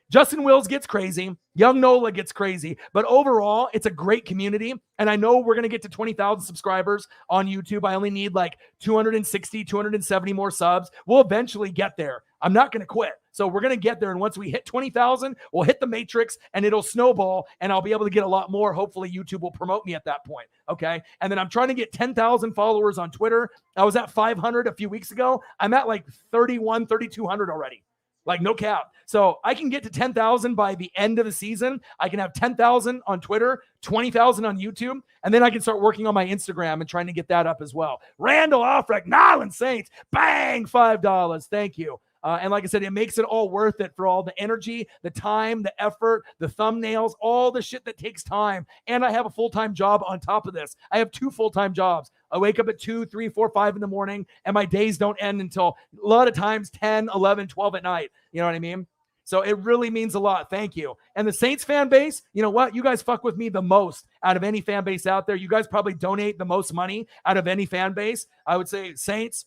Justin Wills gets crazy. Young Nola gets crazy. But overall, it's a great community. And I know we're going to get to 20,000 subscribers on YouTube. I only need like 260, 270 more subs. We'll eventually get there. I'm not going to quit. So we're going to get there. And once we hit 20,000, we'll hit the matrix and it'll snowball and I'll be able to get a lot more. Hopefully YouTube will promote me at that point. Okay. And then I'm trying to get 10,000 followers on Twitter. I was at 500 a few weeks ago. I'm at like 3,200 already. Like no cap. So I can get to 10,000 by the end of the season. I can have 10,000 on Twitter, 20,000 on YouTube, and then I can start working on my Instagram and trying to get that up as well. Randall Offreck, Nyland Saints, bang, $5. Thank you. And like I said, it makes it all worth it for all the energy, the time, the effort, the thumbnails, all the shit that takes time. And I have a full-time job on top of this. I have 2 full-time jobs. I wake up at 2, 3, 4, 5 in the morning, and my days don't end until a lot of times 10, 11, 12 at night. You know what I mean? So it really means a lot. Thank you. And the Saints fan base, you know what? You guys fuck with me the most out of any fan base out there. You guys probably donate the most money out of any fan base. I would say Saints.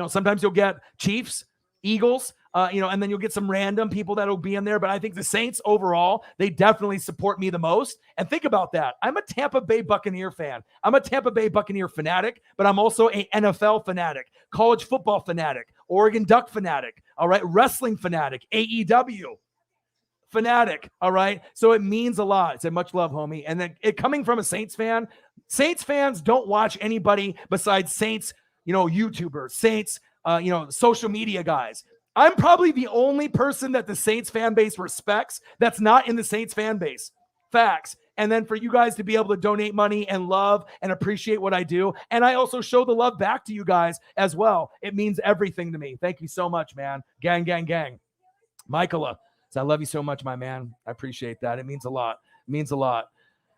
Sometimes you'll get Chiefs, Eagles, and then you'll get some random people that'll be in there. But I think the Saints overall, they definitely support me the most. And think about that. I'm a Tampa Bay Buccaneer fan. I'm a Tampa Bay Buccaneer fanatic, but I'm also a NFL fanatic, college football fanatic, Oregon Duck fanatic, all right, wrestling fanatic, AEW fanatic, all right? So it means a lot. It's a much love, homie. And then it coming from a Saints fan, Saints fans don't watch anybody besides Saints, YouTubers, Saints, social media guys. I'm probably the only person that the Saints fan base respects that's not in the Saints fan base. Facts. And then for you guys to be able to donate money and love and appreciate what I do. And I also show the love back to you guys as well. It means everything to me. Thank you so much, man. Gang, gang, gang. Michaela, I love you so much, my man. I appreciate that. It means a lot. It means a lot.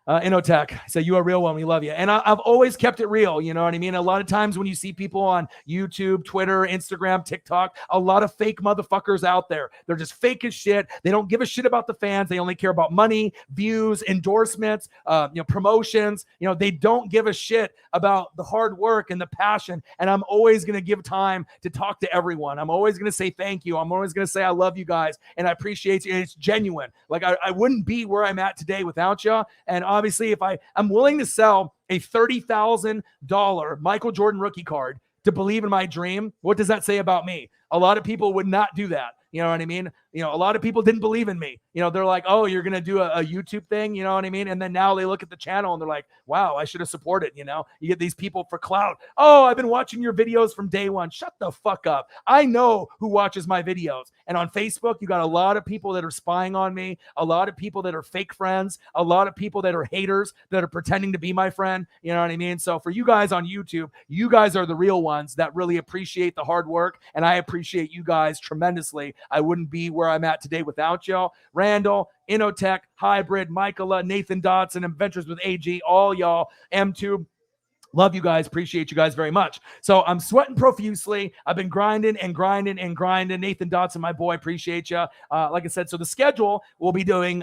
Inotech, so you are a real one. We love you. And I've always kept it real. You know what I mean? A lot of times when you see people on YouTube, Twitter, Instagram, TikTok, a lot of fake motherfuckers out there. They're just fake as shit. They don't give a shit about the fans. They only care about money, views, endorsements, promotions. They don't give a shit about the hard work and the passion. And I'm always going to give time to talk to everyone. I'm always going to say thank you. I'm always going to say I love you guys and I appreciate you. And it's genuine. Like I wouldn't be where I'm at today without you. And obviously, if I'm willing to sell a $30,000 Michael Jordan rookie card to believe in my dream, what does that say about me? A lot of people would not do that. You know what I mean? A lot of people didn't believe in me. They're like, oh, you're going to do a YouTube thing. You know what I mean? And then now they look at the channel and they're like, wow, I should have supported. You get these people for clout. Oh, I've been watching your videos from day one. Shut the fuck up. I know who watches my videos. And on Facebook, you got a lot of people that are spying on me, a lot of people that are fake friends, a lot of people that are haters that are pretending to be my friend. You know what I mean? So for you guys on YouTube, you guys are the real ones that really appreciate the hard work. And I appreciate you guys tremendously. I wouldn't be where I'm at today without y'all. Randall, Inotech, Hybrid, Michaela, Nathan Dotson, Adventures with AG, all y'all, M2. Love you guys. Appreciate you guys very much. So I'm sweating profusely. I've been grinding and grinding and grinding. Nathan Dotson, my boy, appreciate you. Like I said, so the schedule, we'll be doing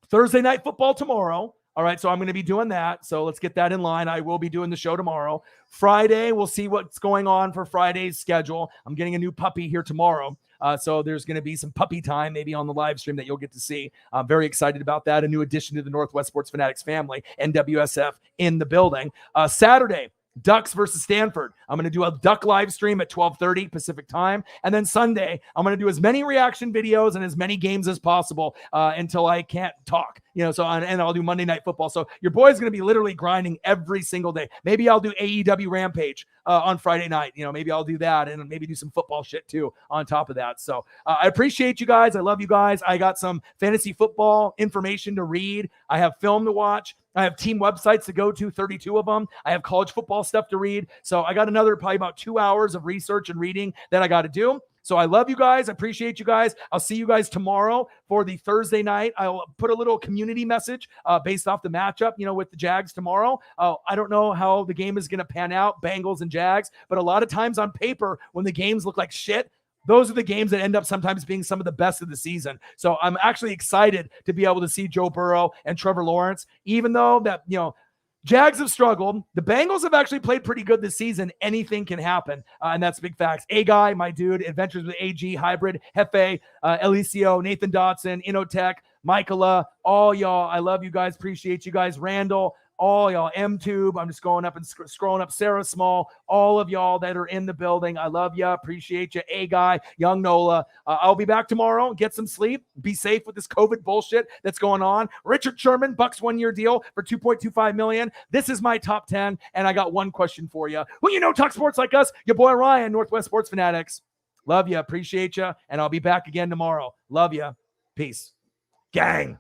Thursday night football tomorrow. All right, so I'm going to be doing that. So let's get that in line. I will be doing the show tomorrow. Friday, we'll see what's going on for Friday's schedule. I'm getting a new puppy here tomorrow. So there's going to be some puppy time maybe on the live stream that you'll get to see. I'm very excited about that. A new addition to the Northwest Sports Fanatics family, NWSF in the building. Saturday, Ducks versus Stanford. I'm going to do a Duck live stream at 12:30 Pacific time. And then Sunday, I'm going to do as many reaction videos and as many games as possible until I can't talk. And I'll do Monday Night Football. So your boy's going to be literally grinding every single day. Maybe I'll do AEW Rampage on Friday night. Maybe I'll do that and maybe do some football shit too on top of that. So I appreciate you guys. I love you guys. I got some fantasy football information to read. I have film to watch. I have team websites to go to, 32 of them. I have college football stuff to read. So I got another probably about 2 hours of research and reading that I got to do. So I love you guys. I appreciate you guys. I'll see you guys tomorrow for the Thursday night. I'll put a little community message based off the matchup, with the Jags tomorrow. I don't know how the game is going to pan out, Bengals and Jags, but a lot of times on paper, when the games look like shit, those are the games that end up sometimes being some of the best of the season. So I'm actually excited to be able to see Joe Burrow and Trevor Lawrence, even though that, Jags have struggled. The Bengals have actually played pretty good this season. Anything can happen, and that's big facts. A-Guy, my dude, Adventures with AG, Hybrid, Hefe, Elicio, Nathan Dotson, Inotech, Michaela, all y'all. I love you guys. Appreciate you guys. Randall, all y'all. M-Tube, I'm just going up and scrolling up. Sarah Small, all of y'all that are in the building. I love you. Appreciate you. A-Guy, Young Nola. I'll be back tomorrow. Get some sleep. Be safe with this COVID bullshit that's going on. Richard Sherman, Bucks 1-year deal for $2.25 million. This is my top 10, and I got one question for you. Who talk sports like us? Your boy Ryan, Northwest Sports Fanatics. Love you. Appreciate you, and I'll be back again tomorrow. Love you. Peace. Gang.